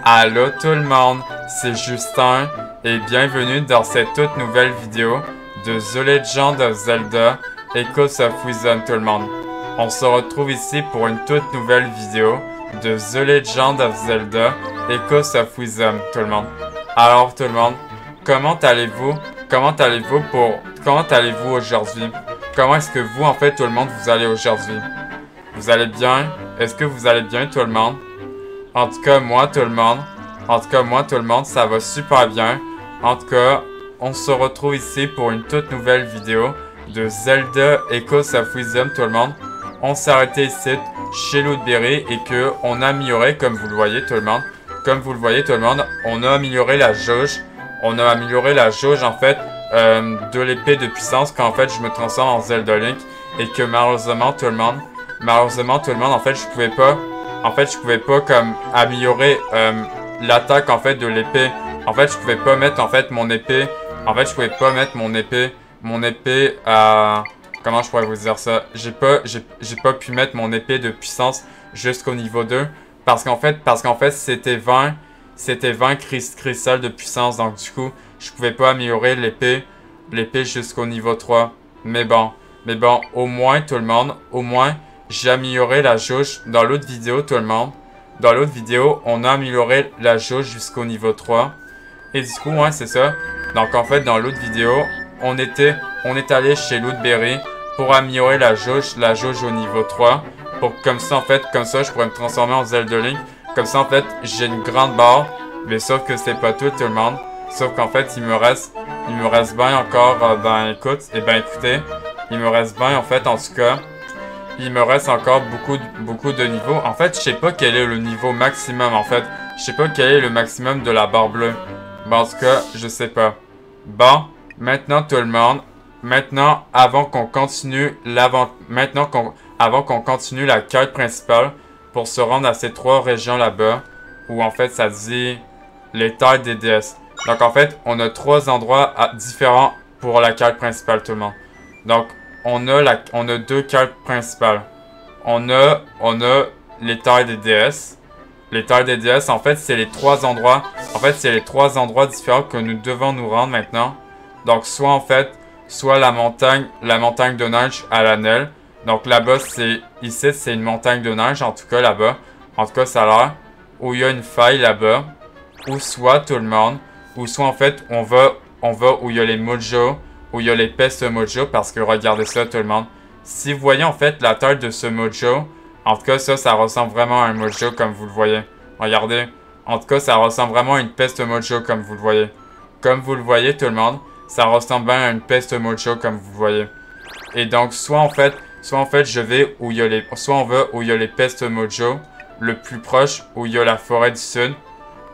Allô tout le monde, c'est Justin et bienvenue dans cette toute nouvelle vidéo de The Legend of Zelda Echoes of Wisdom tout le monde. On se retrouve ici pour une toute nouvelle vidéo de The Legend of Zelda Echoes of Wisdom tout le monde. Alors tout le monde, comment allez-vous? Comment allez-vous aujourd'hui? Comment est-ce que vous en fait tout le monde vous allez aujourd'hui? Vous allez bien? Est-ce que vous allez bien tout le monde? En tout cas, moi, tout le monde, ça va super bien. En tout cas, on se retrouve ici pour une toute nouvelle vidéo de Zelda Echoes of Wisdom, tout le monde. On s'est arrêté ici chez Lootberry et que on a amélioré, comme vous le voyez, tout le monde. Comme vous le voyez, tout le monde, on a amélioré la jauge. On a amélioré la jauge, en fait, de l'épée de puissance quand, en fait, je me transforme en Zelda Link. Et que malheureusement, tout le monde, en fait, je pouvais pas comme améliorer l'attaque en fait de l'épée. En fait, je pouvais pas mettre en fait mon épée. Mon épée à comment je pourrais vous dire ça? J'ai pas pu mettre mon épée de puissance jusqu'au niveau 2 parce qu'en fait c'était 20 cristals de puissance, donc du coup, je pouvais pas améliorer l'épée jusqu'au niveau 3. Mais bon, au moins tout le monde, j'ai amélioré la jauge dans l'autre vidéo, tout le monde. Dans l'autre vidéo, on a amélioré la jauge jusqu'au niveau 3. Et du coup, ouais, c'est ça. Donc, en fait, dans l'autre vidéo, on est allé chez Lootberry pour améliorer la jauge au niveau 3. Comme ça, je pourrais me transformer en Zelda Link. Comme ça, en fait, j'ai une grande barre. Mais sauf que c'est pas tout le monde. Sauf qu'en fait, il me reste bien encore, écoutez, il me reste bien, en fait, en tout cas. Il me reste encore beaucoup de niveaux. En fait, je sais pas quel est le niveau maximum, en fait. Je sais pas quel est le maximum de la barre bleue. Bon, en tout cas, je sais pas. Bon, maintenant tout le monde. Avant qu'on continue la quête principale pour se rendre à ces 3 régions là-bas, où en fait, ça dit les terres des déesses. Donc en fait, on a 3 endroits différents pour la quête principale, tout le monde. Donc, on a 2 quêtes principales. On a les terres des déesses. Les terres des déesses, en fait, c'est les 3 endroits. En fait, c'est les 3 endroits différents que nous devons nous rendre maintenant. Donc, soit la montagne de neige à l'Anel. Donc là-bas, ici, c'est une montagne de neige, en tout cas là-bas. En tout cas, ça a l'air. Où il y a une faille là-bas. Ou soit tout le monde. Ou soit en fait, on va où il y a les Mojo. Où il y a les pestes Mojo, parce que regardez ça tout le monde. Si vous voyez en fait la tête de ce Mojo, en tout cas ça ressemble vraiment à un Mojo comme vous le voyez. Regardez, en tout cas ça ressemble vraiment à une peste Mojo comme vous le voyez. Comme vous le voyez tout le monde, ça ressemble bien à une peste Mojo comme vous le voyez. Et donc soit en fait je vais où il y a on va où il y a les pestes Mojo, le plus proche où il y a la forêt du sud,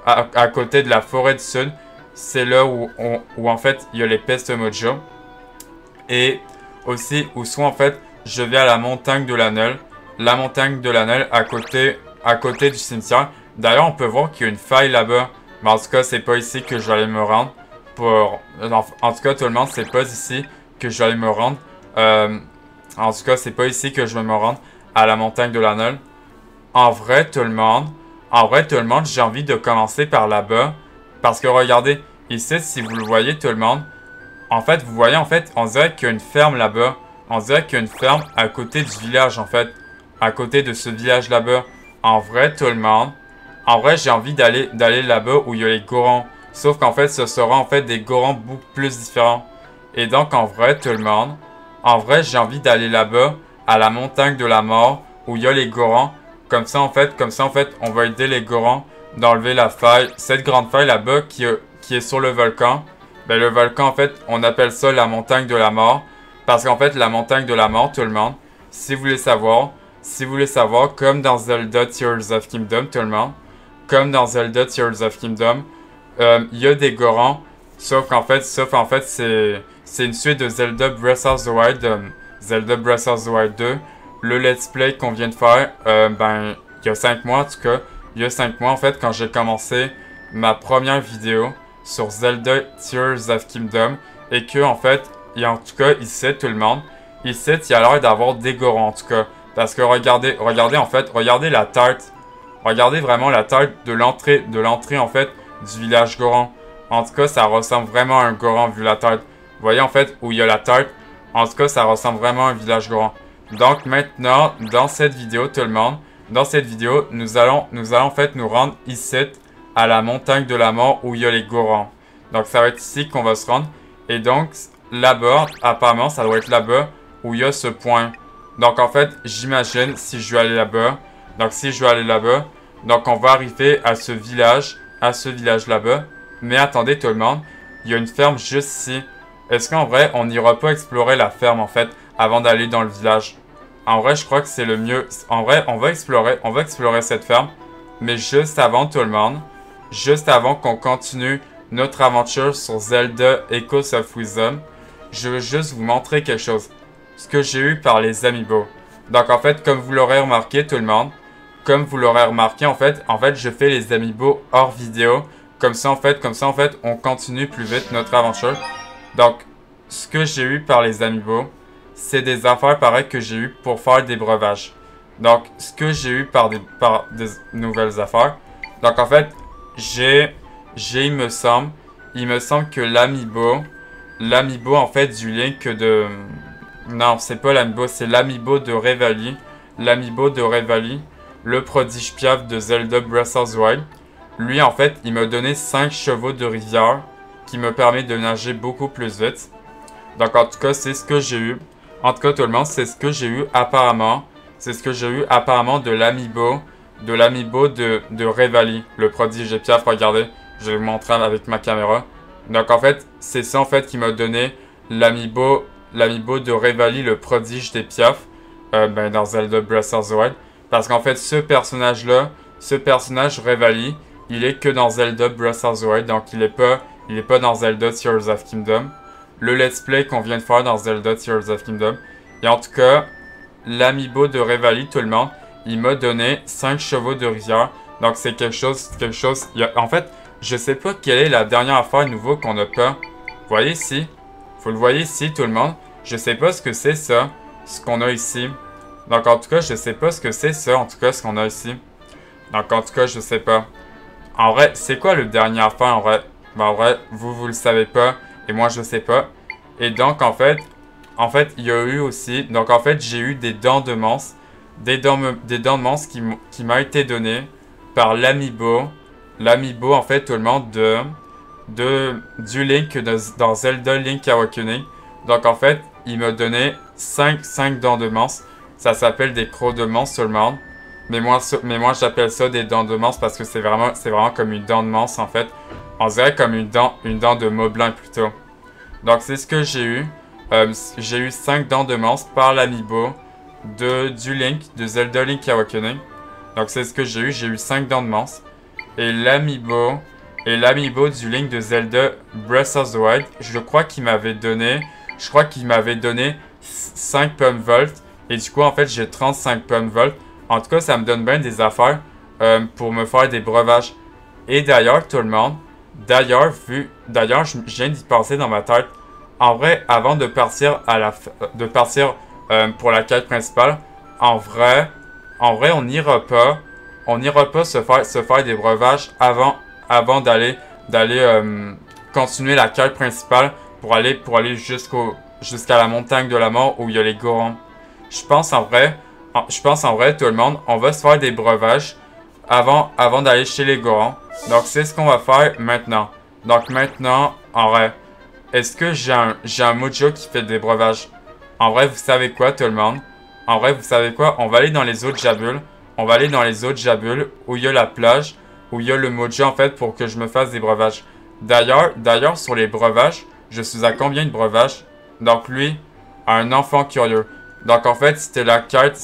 à côté de la forêt du sud. C'est là où en fait il y a les pestes Mojo. Et aussi où soit en fait je vais à la montagne de l'Anel. La montagne de l'Anel à côté du cimetière. D'ailleurs on peut voir qu'il y a une faille là-bas. Mais en tout cas c'est pas ici que je vais aller me rendre. En tout cas tout le monde, c'est pas ici que je vais aller me rendre. En tout cas c'est pas ici que je vais me rendre à la montagne de l'Anel. En vrai tout le monde, j'ai envie de commencer par là-bas. Parce que regardez, ici, si vous le voyez tout le monde, en fait, vous voyez, en fait, on dirait qu'il y a une ferme là-bas. On dirait qu'il y a une ferme à côté du village, en fait. À côté de ce village là-bas. En vrai, tout le monde, j'ai envie d'aller là-bas où il y a les Gorons. Sauf qu'en fait, ce sera en fait des Gorons beaucoup plus différents. Et donc, en vrai, tout le monde, j'ai envie d'aller là-bas, à la montagne de la mort, où il y a les Gorons. Comme ça, en fait, on va aider les Gorons d'enlever la faille, cette grande faille là-bas qui est sur le volcan. Ben le volcan en fait, on appelle ça la montagne de la mort. Parce qu'en fait, la montagne de la mort, tout le monde, si vous voulez savoir, comme dans Zelda Tears of Kingdom, tout le monde, il y a des Gorons, sauf qu'en fait, c'est une suite de Zelda Breath of the Wild, Zelda Breath of the Wild 2. Le let's play qu'on vient de faire, il y a 5 mois en tout cas. Il y a 5 mois, en fait, quand j'ai commencé ma première vidéo sur Zelda Tears of Kingdom. Et que, en fait, en tout cas, ici, tout le monde, ici, il y a l'air d'avoir des Gorons, en tout cas. Parce que regardez, en fait, regardez la tête Regardez vraiment la taille de l'entrée, en fait, du village Goron. En tout cas, ça ressemble vraiment à un Goron vu la tête. Vous voyez, en fait, où il y a la tête. En tout cas, ça ressemble vraiment à un village Goron. Donc, maintenant, dans cette vidéo, tout le monde, dans cette vidéo, nous allons en fait nous rendre ici, à la montagne de la mort où il y a les Gorons. Donc, ça va être ici qu'on va se rendre. Et donc, là-bas, apparemment, ça doit être là-bas où il y a ce point. Donc, en fait, j'imagine si je vais aller là-bas. Donc, si je vais aller là-bas, donc on va arriver à ce village là-bas. Mais attendez tout le monde, il y a une ferme juste ici. Est-ce qu'en vrai, on n'ira pas explorer la ferme, en fait, avant d'aller dans le village? En vrai, je crois que c'est le mieux. En vrai, on va explorer cette ferme. Mais juste avant tout le monde, juste avant qu'on continue notre aventure sur Zelda Echoes of Wisdom, je veux juste vous montrer quelque chose. Ce que j'ai eu par les Amiibo. Donc en fait, comme vous l'aurez remarqué tout le monde, en fait, je fais les Amiibo hors vidéo. Comme ça, en fait, on continue plus vite notre aventure. Donc, ce que j'ai eu par les Amiibo, c'est des affaires pareilles que j'ai eu pour faire des breuvages. Donc, ce que j'ai eu par des nouvelles affaires. Donc, en fait, il me semble que l'Amiibo, en fait, du Link de... Non, c'est pas l'Amiibo, c'est l'Amiibo de Revali. L'Amiibo de Revali, le prodige piaf de Zelda Breath of the Wild. Lui, en fait, il m'a donné 5 chevaux de rivière qui me permet de nager beaucoup plus vite. Donc, en tout cas, c'est ce que j'ai eu. En tout cas, tout le monde, c'est ce que j'ai eu apparemment. C'est ce que j'ai eu apparemment de l'Amiibo de Revali, le prodige piaf. Regardez, je vais vous montrer avec ma caméra. Donc, en fait, c'est ça, en fait, qui m'a donné l'Amiibo de Revali, le prodige des piafs, dans Zelda Breath of the Wild. Parce qu'en fait, ce personnage Revali, il est que dans Zelda Breath of the Wild, donc il est pas dans Zelda Tears of Kingdom. Le let's play qu'on vient de faire dans Zelda Tears of Kingdom. Et en tout cas, l'Amiibo de Revali, tout le monde, il m'a donné 5 chevaux de rivière. Donc c'est quelque chose, en fait, je sais pas quelle est la dernière affaire nouveau qu'on n'a pas. Vous voyez ici? Vous le voyez ici, tout le monde? Je sais pas ce que c'est ça, ce qu'on a ici. Donc en tout cas, je sais pas ce que c'est ça, en tout cas, ce qu'on a ici. Donc en tout cas, je sais pas. En vrai, c'est quoi le dernier affaire, en vrai? Ben, en vrai, vous le savez pas, et moi, je sais pas. Et donc, en fait, il y a eu aussi... Donc en fait, j'ai eu des dents de monstre. Des dents de monstre qui m'a été donné par l'Amiibo. L'Amiibo, en fait, tout le monde, du Link dans Zelda Link Awakening. Donc en fait, il m'a donné 5 dents de monstre. Ça s'appelle des crocs de monstre tout le monde. Mais moi j'appelle ça des dents de monstre parce que c'est vraiment comme une dent de monstre en fait. On dirait comme une dent de moblin plutôt. Donc c'est ce que j'ai eu. J'ai eu 5 dents de monstre par l'Amiibo du Link, de Zelda Link Awakening. Donc c'est ce que j'ai eu. J'ai eu 5 dents de monstre. Et l'Amiibo du Link de Zelda Breath of the Wild, je crois qu'il m'avait donné 5 pommes volt. Et du coup, en fait, j'ai 35 pommes volt. En tout cas, ça me donne bien des affaires pour me faire des breuvages. Et d'ailleurs, tout le monde, je viens d'y penser dans ma tête. En vrai, avant de partir pour la quête principale, en vrai, on n'ira pas se faire des breuvages avant d'aller continuer la quête principale pour aller jusqu'à la montagne de la mort où il y a les Gorons. Je pense en vrai, tout le monde, on va se faire des breuvages avant d'aller chez les Gorons. Donc c'est ce qu'on va faire maintenant. Donc maintenant, en vrai, est-ce que j'ai un mojo qui fait des breuvages? En vrai, vous savez quoi tout le monde? En vrai, vous savez quoi? On va aller dans les autres jabules. Où il y a la plage, où il y a le mojo en fait pour que je me fasse des breuvages. D'ailleurs, sur les breuvages, je suis à combien de breuvages? Donc lui, un enfant curieux. Donc en fait, c'était la quête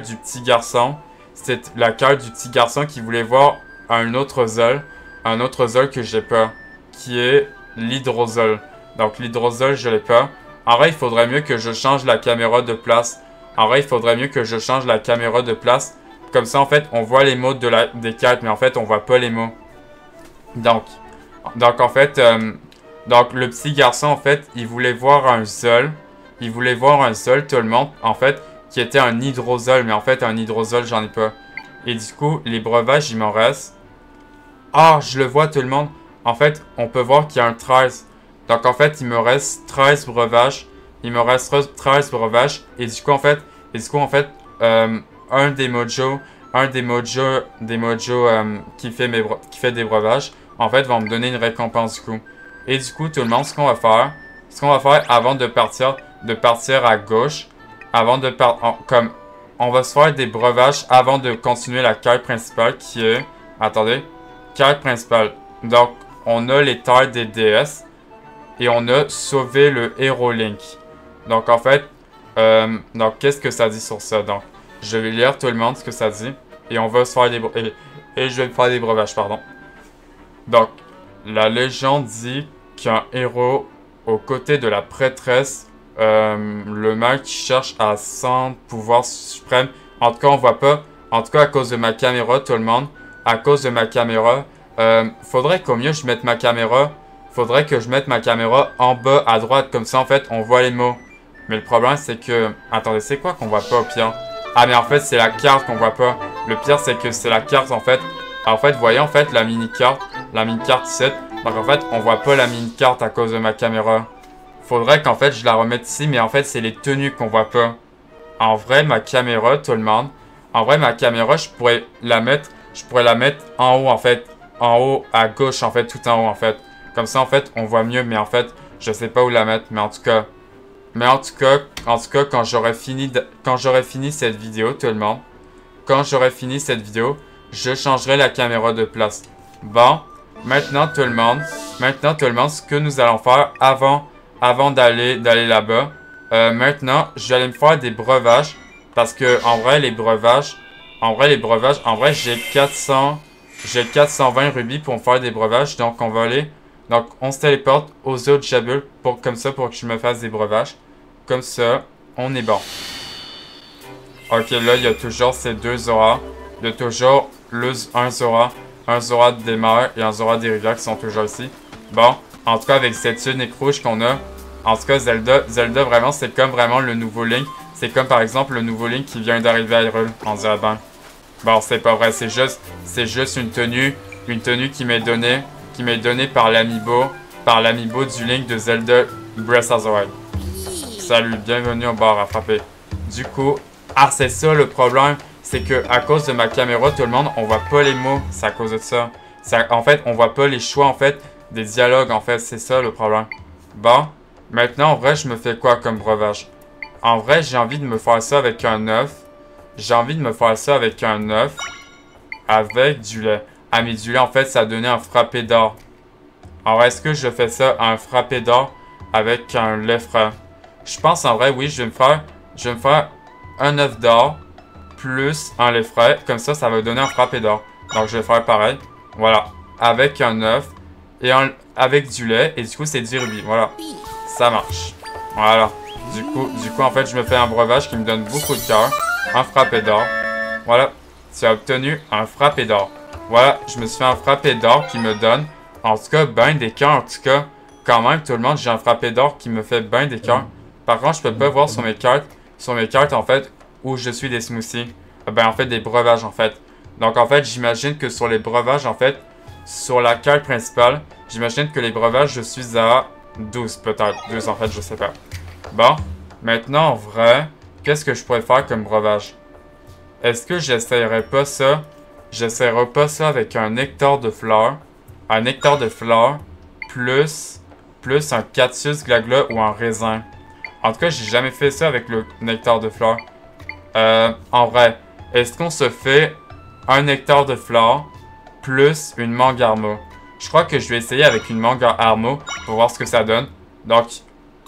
du petit garçon. C'était la quête du petit garçon qui voulait voir un autre Zol que j'ai pas, qui est l'hydrozol. Donc l'hydrozol, je l'ai pas. En vrai, il faudrait mieux que je change la caméra de place. Comme ça, en fait, on voit les mots des quêtes, mais en fait, on voit pas les mots. Donc en fait, le petit garçon, en fait, il voulait voir un Zol. Tout le monde, en fait, qui était un hydrozol. Mais en fait, un hydrozol, j'en ai pas. Et du coup, les breuvages, il m'en reste. Ah, je le vois tout le monde. En fait, on peut voir qu'il y a un 13. Donc en fait, il me reste 13 breuvages. Il me reste 13 breuvages. Et du coup, en fait, un des mojos, qui fait des breuvages, en fait, va me donner une récompense du coup. Et du coup, tout le monde, ce qu'on va faire avant de partir à gauche, on va se faire des breuvages avant de continuer la quête principale qui est, attendez, quête principale. Donc, on a les terres des déesses et on a sauvé le héros Link. Donc, en fait, donc qu'est-ce que ça dit sur ça? Donc, je vais lire tout le monde ce que ça dit et on va se faire et je vais me faire des breuvages, pardon. Donc, la légende dit qu'un héros aux côtés de la prêtresse, le mec qui cherche à ascendre pouvoir suprême. En tout cas, on voit pas. En tout cas, à cause de ma caméra, tout le monde. À cause de ma caméra, faudrait qu'au mieux je mette ma caméra. Faudrait que je mette ma caméra en bas à droite. Comme ça, en fait, on voit les mots. Mais le problème, c'est que... Attendez, c'est quoi qu'on voit pas au pire? Ah, mais en fait, c'est la carte qu'on voit pas. Le pire, c'est que c'est la carte, en fait. En fait, vous voyez, en fait, la mini-carte. La mini-carte ici. Donc, en fait, on voit pas la mini-carte à cause de ma caméra. Faudrait qu'en fait, je la remette ici. Mais en fait, c'est les tenues qu'on voit pas. En vrai, ma caméra, tout le monde. En vrai, ma caméra, je pourrais la mettre en haut, en fait. En haut, à gauche, en fait. Tout en haut, en fait. Comme ça, en fait, on voit mieux. Mais en fait, je sais pas où la mettre. Mais en tout cas... quand j'aurai fini cette vidéo, tout le monde, quand j'aurai fini cette vidéo, je changerai la caméra de place. Bon, maintenant tout le monde, ce que nous allons faire avant d'aller là-bas, maintenant, j'allais me faire des breuvages, parce que en vrai, j'ai 420 rubis pour me faire des breuvages, donc on va aller. Donc, on se téléporte aux autres jabules pour que je me fasse des breuvages. Comme ça, on est bon. Ok, là, il y a toujours ces deux Zora. Il y a toujours un Zora des mers et un Zora des rivières qui sont toujours ici. Bon, en tout cas, avec cette tunique rouge qu'on a, en tout cas, Zelda, vraiment, c'est comme vraiment le nouveau Link. C'est comme, par exemple, le nouveau Link qui vient d'arriver à Hyrule, on dirait bien. Bon, c'est pas vrai, c'est juste une tenue qui m'est donnée. Par l'amiibo du Link de Zelda Breath of the Wild. Salut, bienvenue au bar à frapper. Du coup, c'est ça le problème, c'est que à cause de ma caméra, tout le monde, on voit pas les mots, c'est à cause de ça. En fait, on voit pas les choix, en fait, des dialogues, en fait, c'est ça le problème. Bon, maintenant, en vrai, je me fais quoi comme breuvage? En vrai, j'ai envie de me faire ça avec un œuf. Avec du lait. Ah, mais du lait, en fait, ça a donné un frappé d'or. Alors, est-ce que je fais ça un frappé d'or avec un lait frais? Je pense, en vrai, oui, je vais me faire un œuf d'or plus un lait frais. Comme ça va donner un frappé d'or. Donc, je vais faire pareil. Voilà. Avec un œuf et avec du lait. Et du coup, c'est du rubis. Voilà. Ça marche. Voilà. Du coup, en fait, je me fais un breuvage qui me donne beaucoup de cœur. Un frappé d'or. Voilà. Tu as obtenu un frappé d'or. Voilà, je me suis fait un frappé d'or qui me donne, en tout cas, ben des cœurs. En tout cas, quand même, tout le monde, j'ai un frappé d'or qui me fait ben des cœurs. Par contre, je peux pas voir sur mes cartes, en fait, où je suis des smoothies. Ben, en fait, des breuvages, en fait. Donc, en fait, j'imagine que sur les breuvages, en fait, sur la carte principale, j'imagine que les breuvages, je suis à 12, peut-être. 12, en fait, je sais pas. Bon, maintenant, en vrai, qu'est-ce que je pourrais faire comme breuvage? Est-ce que j'essayerais pas ça? J'essaierai pas ça avec un nectar de fleurs. Un nectar de fleurs plus un cactus glagla ou un raisin. En tout cas, j'ai jamais fait ça avec le nectar de fleurs. En vrai, est-ce qu'on se fait un nectar de fleurs plus une mangue armo? Je crois que je vais essayer avec une mangue armo pour voir ce que ça donne. Donc,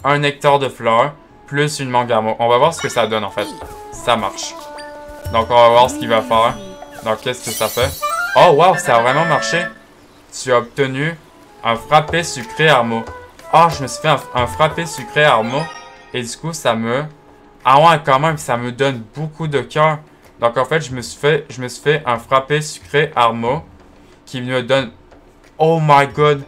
un nectar de fleurs plus une mangue armo. On va voir ce que ça donne en fait. Ça marche. Donc, on va voir ce qu'il va faire. Donc, qu'est-ce que ça fait? Oh, wow, ça a vraiment marché. Tu as obtenu un frappé sucré armo. Ah, je me suis fait un frappé sucré armo. Et du coup, ça me... Ah ouais, quand même, ça me donne beaucoup de cœur. Donc, en fait, je me suis fait un frappé sucré armo qui me donne... Oh my god!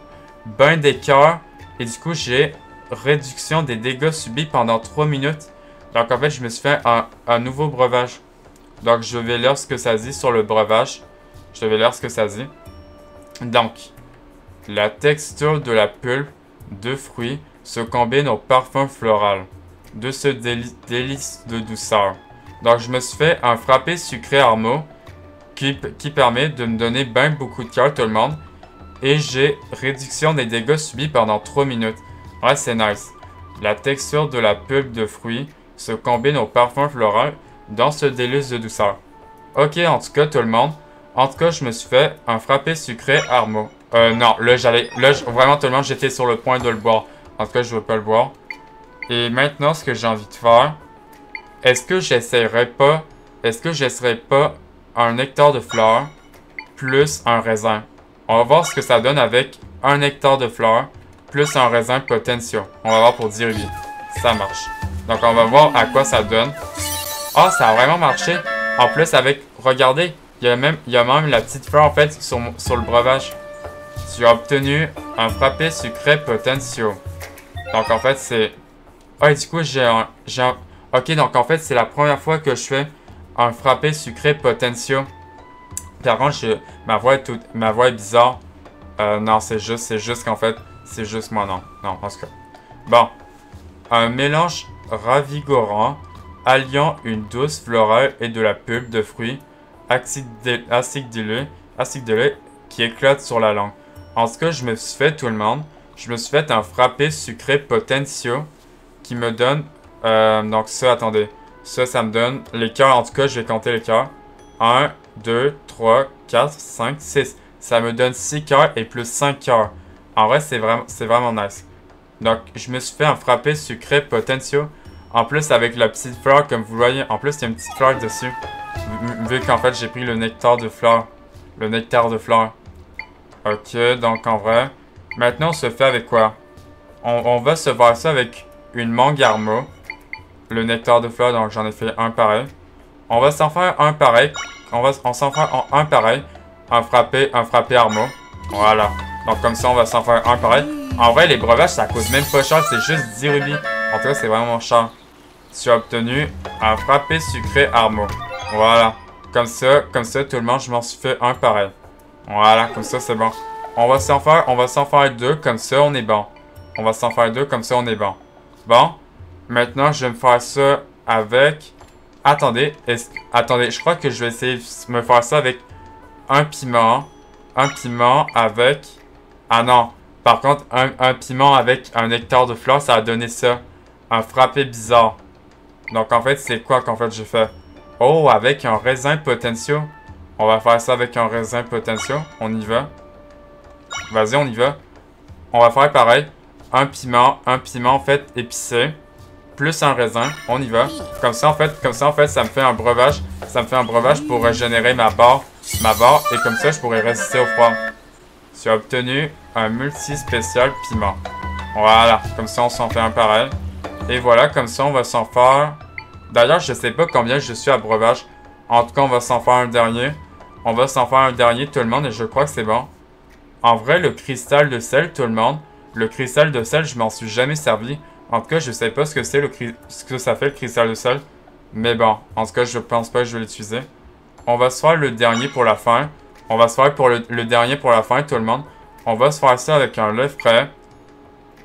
Ben des cœurs. Et du coup, j'ai réduction des dégâts subis pendant 3 minutes. Donc, en fait, je me suis fait un nouveau breuvage. Donc, je vais lire ce que ça dit sur le breuvage. Je vais lire ce que ça dit. Donc, la texture de la pulpe de fruits se combine au parfum floral de ce délice de douceur. Donc, je me suis fait un frappé sucré Armo qui permet de me donner bien beaucoup de cœur, tout le monde. Et j'ai réduction des dégâts subis pendant 3 minutes. Ouais, c'est nice. La texture de la pulpe de fruits se combine au parfum floral dans ce délice de douceur. Ok, en tout cas, tout le monde. En tout cas, je me suis fait un frappé sucré Armo. Non, là, vraiment, tout le monde, j'étais sur le point de le boire. En tout cas, je veux pas le boire. Et maintenant, ce que j'ai envie de faire, est-ce que j'essaierai pas un nectar de fleurs plus un raisin? On va voir ce que ça donne avec un nectar de fleurs plus un raisin potentio. On va voir pour dire oui. Ça marche. Donc, on va voir à quoi ça donne. Ah, ça a vraiment marché. En plus, avec... Regardez, il y a même la petite fleur, en fait, sur le breuvage. Tu as obtenu un frappé sucré potentio. Donc, en fait, c'est... Ah, et du coup, j'ai un... Ok, donc, en fait, c'est la première fois que je fais un frappé sucré potentio. Par contre, ma voix est bizarre. Non, c'est juste qu'en fait, c'est juste moi, non. Non, parce que... Bon. Un mélange ravigorant, alliant une douce florale et de la pulpe de fruits acidulé qui éclate sur la langue. En tout cas, je me suis fait, tout le monde, je me suis fait un frappé sucré potentio qui me donne... donc ça, attendez. Ça me donne les cœurs. En tout cas, je vais compter les cœurs. 1, 2, 3, 4, 5, 6. Ça me donne 6 cœurs et plus 5 cœurs. En vrai, c'est vraiment nice. Donc, je me suis fait un frappé sucré potentio. En plus, avec la petite fleur, comme vous le voyez. En plus, il y a une petite fleur dessus. Vu qu'en fait, j'ai pris le nectar de fleurs. Le nectar de fleurs. Ok, donc en vrai. Maintenant, on se fait avec quoi? On va se faire ça avec une mangue Armo. Le nectar de fleurs, donc j'en ai fait un pareil. On va s'en faire un pareil. On s'en faire un pareil. Un frappé Armo. Voilà. Donc comme ça, on va s'en faire un pareil. En vrai, les breuvages, ça coûte même pas cher. C'est juste 10 rubis. En tout cas, c'est vraiment cher. Tu as obtenu un frappé sucré Armo. Voilà. Comme ça, tout le monde, je m'en suis fait un pareil. Voilà, comme ça, c'est bon. On va s'en faire deux. Comme ça, on est bon. On va s'en faire deux. Comme ça, on est bon. Bon. Maintenant, je vais me faire ça avec... Attendez, je crois que je vais essayer de me faire ça avec un piment. Un piment avec... Ah non, par contre, un piment avec un nectar de fleurs, ça a donné ça. Un frappé bizarre. Donc en fait, c'est quoi qu'en fait j'ai fait? Oh, avec un raisin potentio. On va faire ça avec un raisin potentio. On y va. Vas-y, on y va. On va faire pareil. Un piment en fait épicé. Plus un raisin, on y va. Comme ça en fait, ça me fait un breuvage. Ça me fait un breuvage pour régénérer ma barre. Et comme ça, je pourrais résister au froid. Tu as obtenu un multi-spécial piment. Voilà, comme ça, on s'en fait un pareil. Et voilà, comme ça, on va s'en faire... D'ailleurs, je sais pas combien je suis à breuvage. En tout cas, on va s'en faire un dernier. On va s'en faire un dernier, tout le monde, et je crois que c'est bon. En vrai, le cristal de sel, tout le monde. Le cristal de sel, je m'en suis jamais servi. En tout cas, je sais pas ce que c'est ce que ça fait le cristal de sel. Mais bon, en tout cas, je pense pas que je vais l'utiliser. On va se faire le dernier pour la fin. On va se faire pour le dernier pour la fin, tout le monde. On va se faire ça avec un lait frais.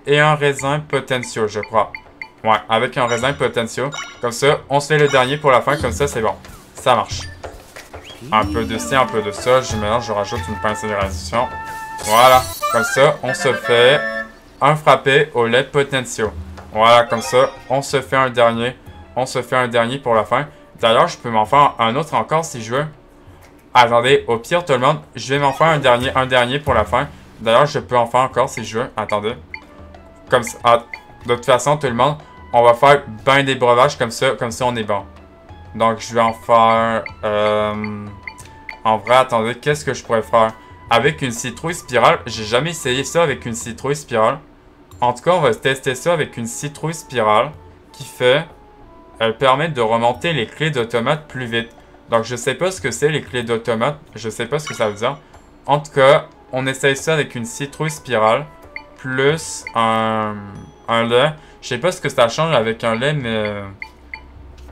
Et un raisin potentio, je crois. Ouais, avec un raisin potentio. Comme ça, on se fait le dernier pour la fin. Comme ça, c'est bon. Ça marche. Un peu de ci, un peu de ça. Je mélange, je rajoute une pincée de radiation. Voilà. Comme ça, on se fait un frappé au lait potentio. Voilà, comme ça, on se fait un dernier. On se fait un dernier pour la fin. D'ailleurs, je peux m'en faire un autre encore si je veux. Attendez, au pire, tout le monde, je vais m'en faire un dernier pour la fin. D'ailleurs, je peux en faire encore si je veux. Attendez. Comme ça. Ah, de toute façon, tout le monde, on va faire ben des breuvages comme ça on est bon. Donc, je vais en faire... En vrai, attendez, qu'est-ce que je pourrais faire? Avec une citrouille spirale, j'ai jamais essayé ça avec une citrouille spirale. En tout cas, on va tester ça avec une citrouille spirale qui fait... Elle permet de remonter les clés d'automate plus vite. Donc, je sais pas ce que c'est les clés d'automate. Je sais pas ce que ça veut dire. En tout cas, on essaye ça avec une citrouille spirale plus un lait. Je sais pas ce que ça change avec un lait, mais...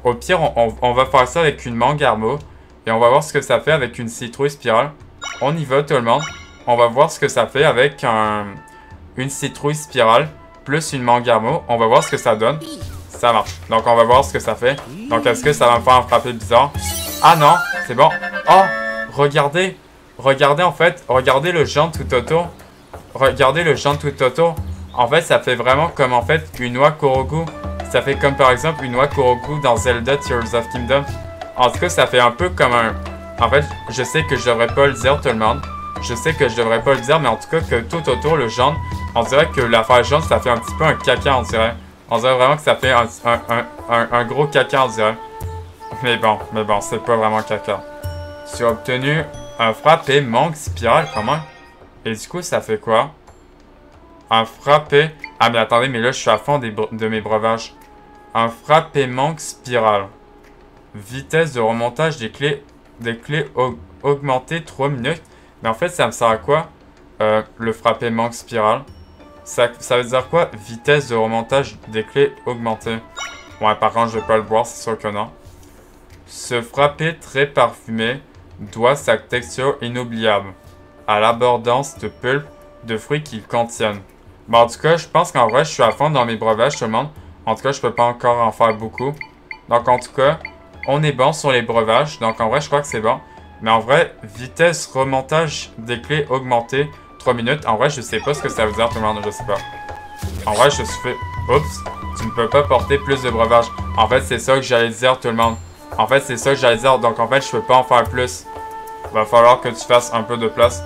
Au pire, on va faire ça avec une mangue armo. Et on va voir ce que ça fait avec une citrouille spirale. On y va tout le monde. On va voir ce que ça fait avec une citrouille spirale plus une mangue armo. On va voir ce que ça donne. Ça marche. Donc on va voir ce que ça fait. Donc est-ce que ça va me faire un frappé bizarre? Ah non, c'est bon. Oh, regardez. Regardez en fait. Regardez le géant tout autour. Regardez le géant tout autour. En fait, ça fait vraiment comme en fait une oie Korogu. Ça fait comme par exemple une oie Korogu dans Zelda Tears of Kingdom. En tout cas, ça fait un peu comme un... En fait, je sais que je devrais pas le dire tout le monde. Je sais que je devrais pas le dire, mais en tout cas que tout autour, le jaune, on dirait que l'affaire jaune, ça fait un petit peu un caca, on dirait. On dirait vraiment que ça fait un gros caca, on dirait. Mais bon, c'est pas vraiment caca. Tu as obtenu un frappé mangue spirale, comment? Et du coup, ça fait quoi? Un frappé... Ah, mais attendez, mais là, je suis à fond de mes breuvages. Un frappé mangue spirale. Vitesse de remontage des clés augmentée 3 minutes. Mais en fait, ça me sert à quoi? Le frappé mangue spirale. Ça veut dire quoi? Vitesse de remontage des clés augmentée. Ouais, par contre, je vais pas le boire, c'est sûr que non. Ce frappé très parfumé doit sa texture inoubliable à l'abondance de pulpe de fruits qu'il contiennent. Bon, en tout cas, je pense qu'en vrai, je suis à fond dans mes breuvages, tout le monde. En tout cas, je peux pas encore en faire beaucoup. Donc, en tout cas, on est bon sur les breuvages. Donc, en vrai, je crois que c'est bon. Mais en vrai, vitesse remontage des clés augmentée 3 minutes. En vrai, je sais pas ce que ça veut dire, tout le monde. Je sais pas. En vrai, je suis fait... Oups. Tu ne peux pas porter plus de breuvages. En fait, c'est ça que j'allais dire, tout le monde. En fait, c'est ça que j'allais dire. Donc, en fait, je peux pas en faire plus. Va falloir que tu fasses un peu de place.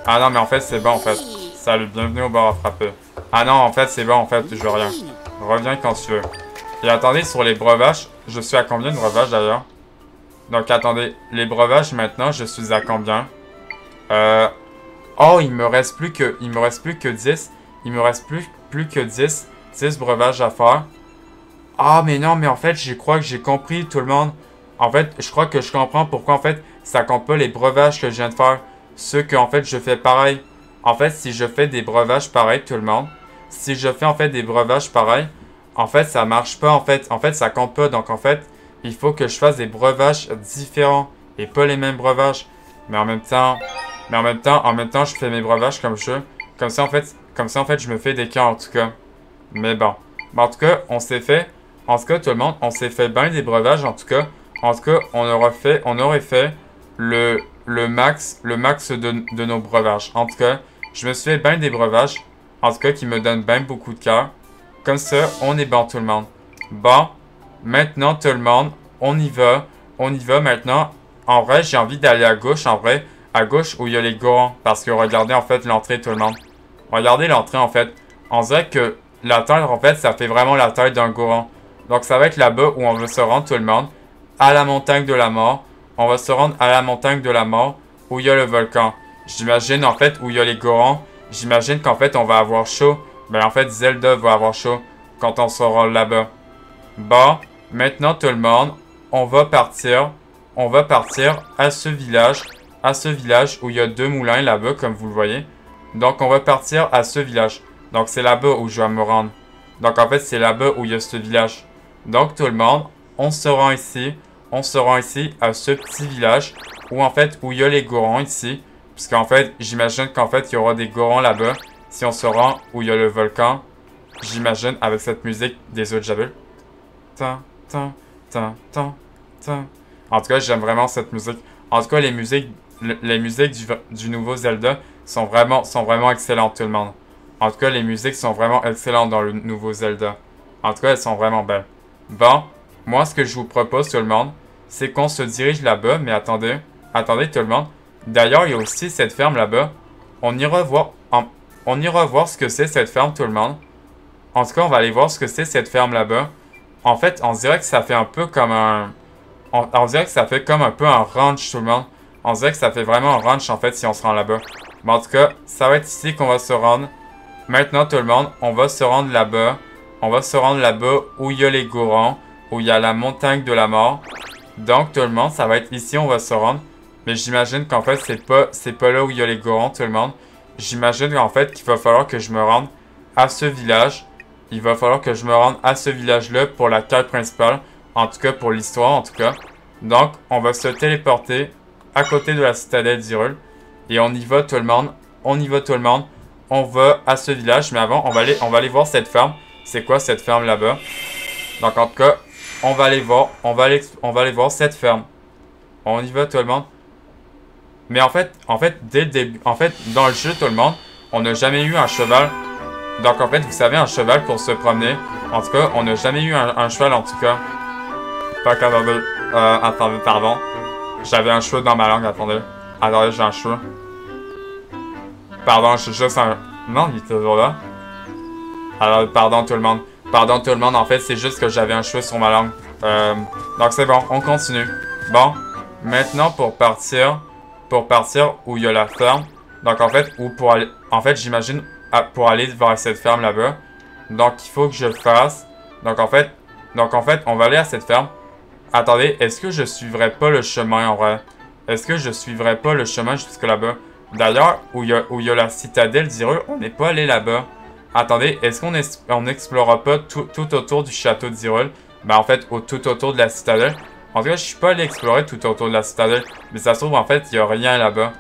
Ah non, mais en fait, c'est bon, en fait. Salut, bienvenue au bar à frapper. Ah non, en fait, c'est bon, en fait, je veux rien. Reviens quand tu veux. Et attendez, sur les breuvages, je suis à combien de breuvages, d'ailleurs? Donc, attendez, les breuvages, maintenant, je suis à combien? Oh, il me reste plus que 10. Il me reste plus que 10. 10 breuvages à faire. Ah, mais non, mais en fait, je crois que j'ai compris, tout le monde. En fait, je crois que je comprends pourquoi, en fait, ça compte pas les breuvages que je viens de faire. Ceux que, en fait, je fais pareil. En fait, si je fais des breuvages pareils, tout le monde. Si je fais, en fait, des breuvages pareils, en fait, ça marche pas, en fait. En fait, ça compte pas. Donc, en fait, il faut que je fasse des breuvages différents et pas les mêmes breuvages. Mais en même temps, je fais mes breuvages comme je veux. Comme ça, en fait, je me fais des cas, en tout cas. Mais bon. Mais en tout cas, on s'est fait... En tout cas, tout le monde, on s'est fait bien des breuvages, en tout cas. En tout cas, on aurait fait le max de nos breuvages. En tout cas, je me suis fait bien des breuvages. En tout cas, qui me donnent bien beaucoup de cœur. Comme ça, on est bon, tout le monde. Bon, maintenant, tout le monde, on y va. On y va maintenant. En vrai, j'ai envie d'aller à gauche, en vrai. À gauche, où il y a les gorons. Parce que regardez, en fait, l'entrée, tout le monde. Regardez l'entrée, en fait. On dirait que la taille, en fait, ça fait vraiment la taille d'un goron. Donc, ça va être là-bas où on veut se rendre, tout le monde. À la montagne de la mort. On va se rendre à la montagne de la mort où il y a le volcan. J'imagine, en fait, où il y a les gorons. J'imagine qu'en fait, on va avoir chaud. Ben, en fait, Zelda va avoir chaud quand on sera là-bas. Bon, maintenant, tout le monde, on va partir. On va partir à ce village. À ce village où il y a 2 moulins là-bas, comme vous le voyez. Donc, on va partir à ce village. Donc, c'est là-bas où je vais me rendre. Donc, en fait, c'est là-bas où il y a ce village. Donc, tout le monde, on se rend ici. On se rend ici à ce petit village où, en fait, où il y a les gorons ici. Parce qu'en fait, j'imagine qu'en fait, il y aura des gorons là-bas. Si on se rend où il y a le volcan, j'imagine, avec cette musique des autres Jabul. En tout cas, j'aime vraiment cette musique. En tout cas, les musiques du nouveau Zelda sont vraiment excellentes, tout le monde. En tout cas, les musiques sont vraiment excellentes dans le nouveau Zelda. En tout cas, elles sont vraiment belles. Bon, moi, ce que je vous propose, tout le monde, c'est qu'on se dirige là-bas. Mais attendez, tout le monde. D'ailleurs, il y a aussi cette ferme là-bas. On ira voir ce que c'est cette ferme, tout le monde. En tout cas, on va aller voir ce que c'est cette ferme là-bas. En fait, on dirait que ça fait un peu comme un... On dirait que ça fait comme un peu un ranch, tout le monde. On dirait que ça fait vraiment un ranch, en fait, si on se rend là-bas. Mais en tout cas, ça va être ici qu'on va se rendre. Maintenant, tout le monde, on va se rendre là-bas. On va se rendre là-bas où il y a les gorons, où il y a la montagne de la mort. Donc, tout le monde, ça va être ici, on va se rendre. Mais j'imagine qu'en fait, c'est pas là où il y a les gorons, tout le monde. J'imagine qu'en fait, qu'il va falloir que je me rende à ce village. Il va falloir que je me rende à ce village-là pour la quête principale, En tout cas, pour l'histoire, en tout cas. Donc, on va se téléporter à côté de la citadelle d'Hyrule. Et on y va, tout le monde. On y va, tout le monde. On va à ce village. Mais avant, on va aller voir cette ferme. C'est quoi cette ferme là-bas? Donc, en tout cas, on va aller voir. On va aller voir cette ferme. On y va, tout le monde. Mais en fait, dès le début, dans le jeu, tout le monde, on n'a jamais eu un cheval. Donc, en fait, vous savez, un cheval pour se promener. En tout cas, on n'a jamais eu un cheval, en tout cas. Pas qu'attendez. Attendez, pardon. J'avais un cheveu dans ma langue, attendez. Attendez, j'ai un cheveu. Pardon, je suis juste un... Non, il est toujours là. Alors, pardon tout le monde. Pardon tout le monde, en fait, c'est juste que j'avais un cheveu sur ma langue. Donc c'est bon, on continue. Bon, maintenant pour partir où il y a la ferme. Donc en fait, ou pour aller... En fait, j'imagine pour aller vers cette ferme là-bas. Donc il faut que je fasse... Donc en fait, on va aller à cette ferme. Attendez, est-ce que je suivrai pas le chemin en vrai? Est-ce que je suivrai pas le chemin jusque là-bas? D'ailleurs, où il y a la citadelle d'Hyrule, on n'est pas allé là-bas. Attendez, est-ce qu'on n'explorera pas tout autour du château d'Hyrule? Ben en fait, tout autour de la citadelle. En tout cas, je suis pas allé explorer tout autour de la citadelle. Mais ça se trouve, en fait, il n'y a rien là-bas.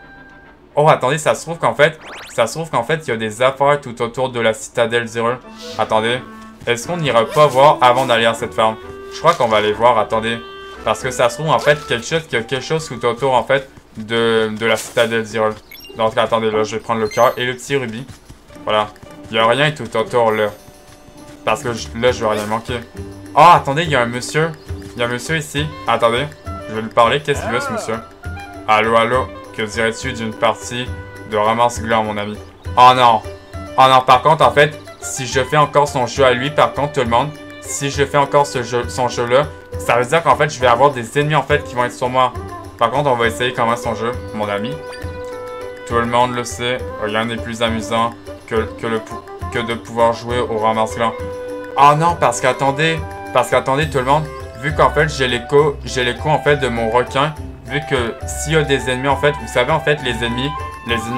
Oh, attendez, ça se trouve qu'en fait, il y a des affaires tout autour de la citadelle d'Hyrule. Attendez, est-ce qu'on n'ira pas voir avant d'aller à cette ferme? Je crois qu'on va aller voir, attendez. Parce que ça se trouve, en fait, qu'il y a quelque chose tout autour, en fait, de la citadelle d'Hyrule. Donc, attendez, là, je vais prendre le cœur et le petit rubis. Voilà. Il n'y a rien tout autour, là. Parce que là, je vais rien manquer. Oh, attendez, il y a un monsieur. Il y a un monsieur ici. Attendez, je vais lui parler. Qu'est-ce qu'il veut, ce monsieur? Allô, allô. Que dirais-tu d'une partie de ramasse-gland, mon ami? Oh non. Oh non, par contre, en fait, si je fais encore son jeu à lui, par contre, tout le monde, si je fais encore son jeu-là, ça veut dire qu'en fait, je vais avoir des ennemis, en fait, qui vont être sur moi. Par contre, on va essayer comment son jeu, mon ami. Tout le monde le sait, rien n'est plus amusant que de pouvoir jouer au ramasse-gland. Oh non, parce qu'attendez, tout le monde, vu qu'en fait, j'ai l'écho, en fait, de mon requin, vu que s'il y a des ennemis, en fait, vous savez, en fait, les ennemis,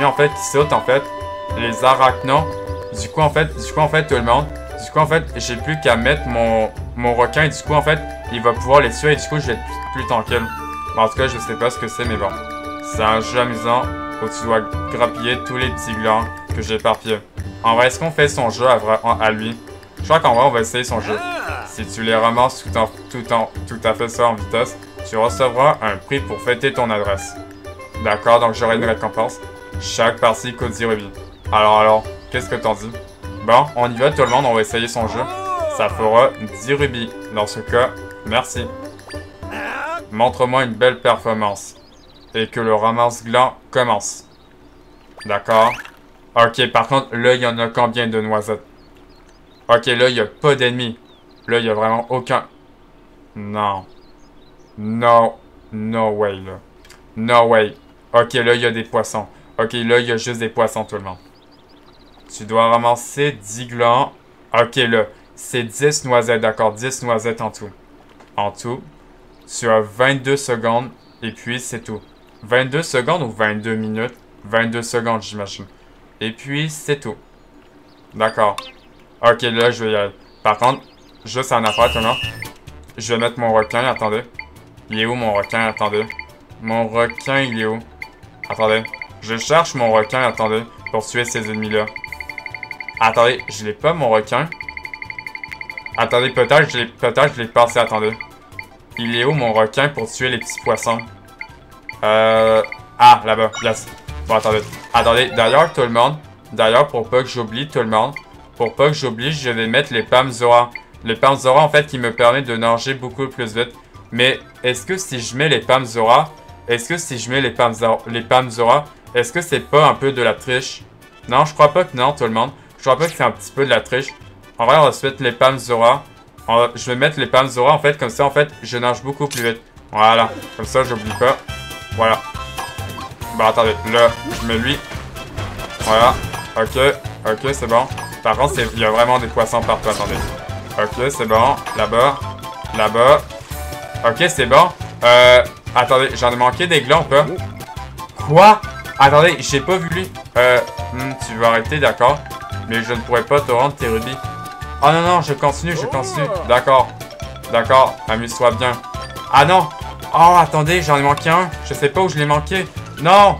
en fait, qui sautent, en fait, les arachnos, du coup, en fait, tout le monde, du coup, en fait, j'ai plus qu'à mettre mon requin, et du coup, en fait, il va pouvoir les tuer, et du coup, je vais être plus tranquille. Bon, en tout cas, je sais pas ce que c'est, mais bon. C'est un jeu amusant où tu dois grappiller tous les petits glands que j'ai éparpillés. En vrai, est-ce qu'on fait son jeu à lui? Je crois qu'en vrai, on va essayer son jeu. Si tu les ramasses tout à fait ça en vitesse, tu recevras un prix pour fêter ton adresse. D'accord, donc j'aurai une récompense. Chaque partie coûte 10 rubis. Alors, qu'est-ce que t'en dis? Bon, on y va tout le monde, on va essayer son jeu. Ça fera 10 rubis. Dans ce cas, merci. Montre-moi une belle performance. Et que le ramasse-gland commence. D'accord. Ok, par contre, là, il y en a combien de noisettes? Ok, là, il n'y a pas d'ennemis. Là, il n'y a vraiment aucun... Non. No way, là. No way. Ok, là, il y a des poissons. Ok, là, il y a juste des poissons, tout le monde. Tu dois ramasser 10 glands. Ok, là, c'est 10 noisettes, d'accord. 10 noisettes en tout. En tout, tu as 22 secondes, et puis c'est tout. 22 secondes ou 22 minutes? 22 secondes, j'imagine. Et puis, c'est tout. D'accord. Ok, là, je vais y aller. Par contre, juste en affaire, tout le monde. Je vais mettre mon requin, attendez. Il est où, mon requin? Attendez. Mon requin, il est où? Attendez. Je cherche mon requin, attendez, pour tuer ces ennemis-là. Attendez, je l'ai pas, mon requin? Attendez, peut-être je l'ai passé, attendez. Il est où, mon requin, pour tuer les petits poissons? Ah, là-bas, yes. Bon, attendez. Attendez, d'ailleurs, tout le monde. D'ailleurs, pour pas que j'oublie, tout le monde. Pour pas que j'oublie, je vais mettre les Palmes Zora. Les Palmes Zora, en fait, qui me permettent de nager beaucoup plus vite. Mais, est-ce que si je mets les Palmes Zora... Est-ce que c'est pas un peu de la triche? Non, je crois pas que non, tout le monde. Je crois pas que c'est un petit peu de la triche. En vrai, on va se mettre les Palmes Zora. Je vais mettre les Palmes Zora, en fait, comme ça, en fait, je nage beaucoup plus vite. Voilà. Comme ça, j'oublie pas. Voilà. Bon, attendez. Là, je mets lui. Voilà. Ok, c'est bon. Par contre, il y a vraiment des poissons partout. Attendez. Ok, c'est bon. Là-bas. Là-bas. Ok, c'est bon. Attendez, j'en ai manqué des glands ou pas? Quoi? Attendez, j'ai pas vu lui. Tu veux arrêter, d'accord. Mais je ne pourrais pas te rendre tes rubis. Oh non, je continue. D'accord. D'accord, amuse-toi bien. Ah non! Oh, attendez, j'en ai manqué un. Je sais pas où je l'ai manqué. Non!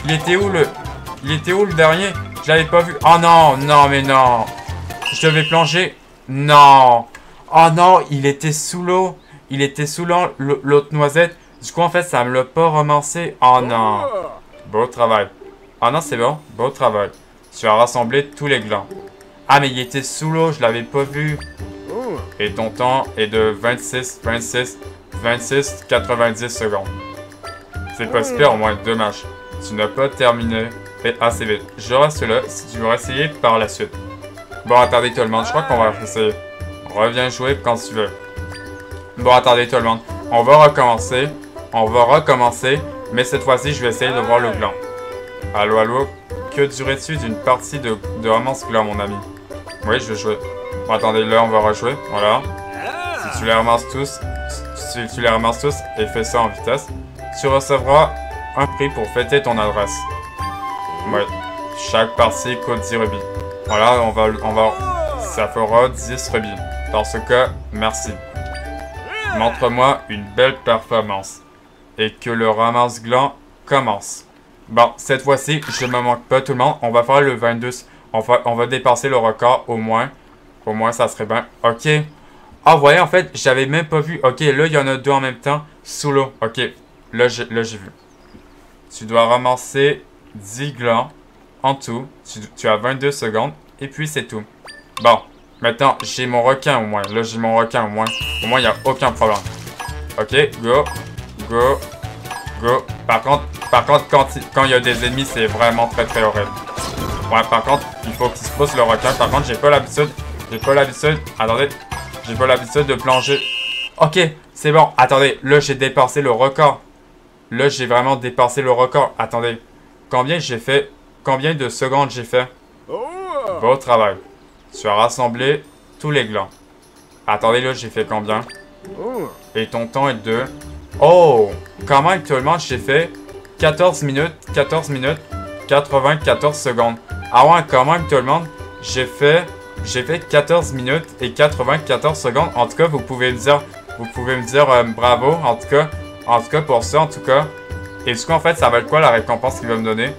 Il était où le dernier? Je l'avais pas vu. Oh non, non, mais non. Je devais plonger. Non. Oh non, il était sous l'eau. Il était sous l'eau, l'autre noisette. Du coup, en fait, ça me l'a pas ramassé. Oh non. Beau travail. Oh non, c'est bon. Beau travail. Tu as rassemblé tous les glands. Ah, mais il était sous l'eau, je l'avais pas vu. Et ton temps est de 26, 90 secondes. C'est pas super, au moins, dommage. Tu n'as pas terminé assez vite. Je reste là si tu veux essayer par la suite. Bon, attendez tout le monde, je crois qu'on va essayer. Reviens jouer quand tu veux. Bon, attendez tout le monde. On va recommencer. Mais cette fois-ci, je vais essayer de voir le gland. Allô, allô? Que dirais-tu d'une partie de romance gland, mon ami? Oui, je vais jouer. Bon, attendez, là, on va rejouer. Voilà. Si tu les ramasses tous, et fais ça en vitesse, tu recevras un prix pour fêter ton adresse. Oui. Chaque partie coûte 10 rubis. Voilà, ça fera 10 rubis. Dans ce cas, merci. Montre-moi une belle performance. Et que le ramasse-gland commence. Bon, cette fois-ci, je me manque pas tout le monde. On va faire le 22. On va dépasser le record au moins. Au moins, ça serait bien. Ok. Ah, vous voyez, en fait, j'avais même pas vu. Ok, là, il y en a deux en même temps. Sous l'eau. Ok. Là, j'ai vu. Tu dois ramasser 10 glands en tout. Tu as 22 secondes. Et puis, c'est tout. Bon. Maintenant, j'ai mon requin au moins. Là, j'ai mon requin au moins. Au moins, il n'y a aucun problème. Ok, go. Go. Go. Par contre, quand il y a des ennemis, c'est vraiment très très horrible. Ouais, par contre, il faut qu'il se pose le requin. Par contre, j'ai pas l'habitude. Attendez. J'ai pas l'habitude de plonger. Ok, c'est bon. Attendez, là, j'ai dépassé le record. Là, j'ai vraiment dépassé le record. Attendez. Combien j'ai fait? Combien de secondes j'ai fait? Beau travail. Tu as rassemblé tous les glands. Attendez, là, j'ai fait combien? Et ton temps est de... Oh! Comment actuellement j'ai fait 14 minutes, 94 secondes. Ah ouais, comment tout le monde, j'ai fait 14 minutes et 94 secondes. En tout cas, vous pouvez me dire bravo. En tout cas, pour ça, en tout cas. Et du coup, en fait, ça va être quoi la récompense qu'il va me donner?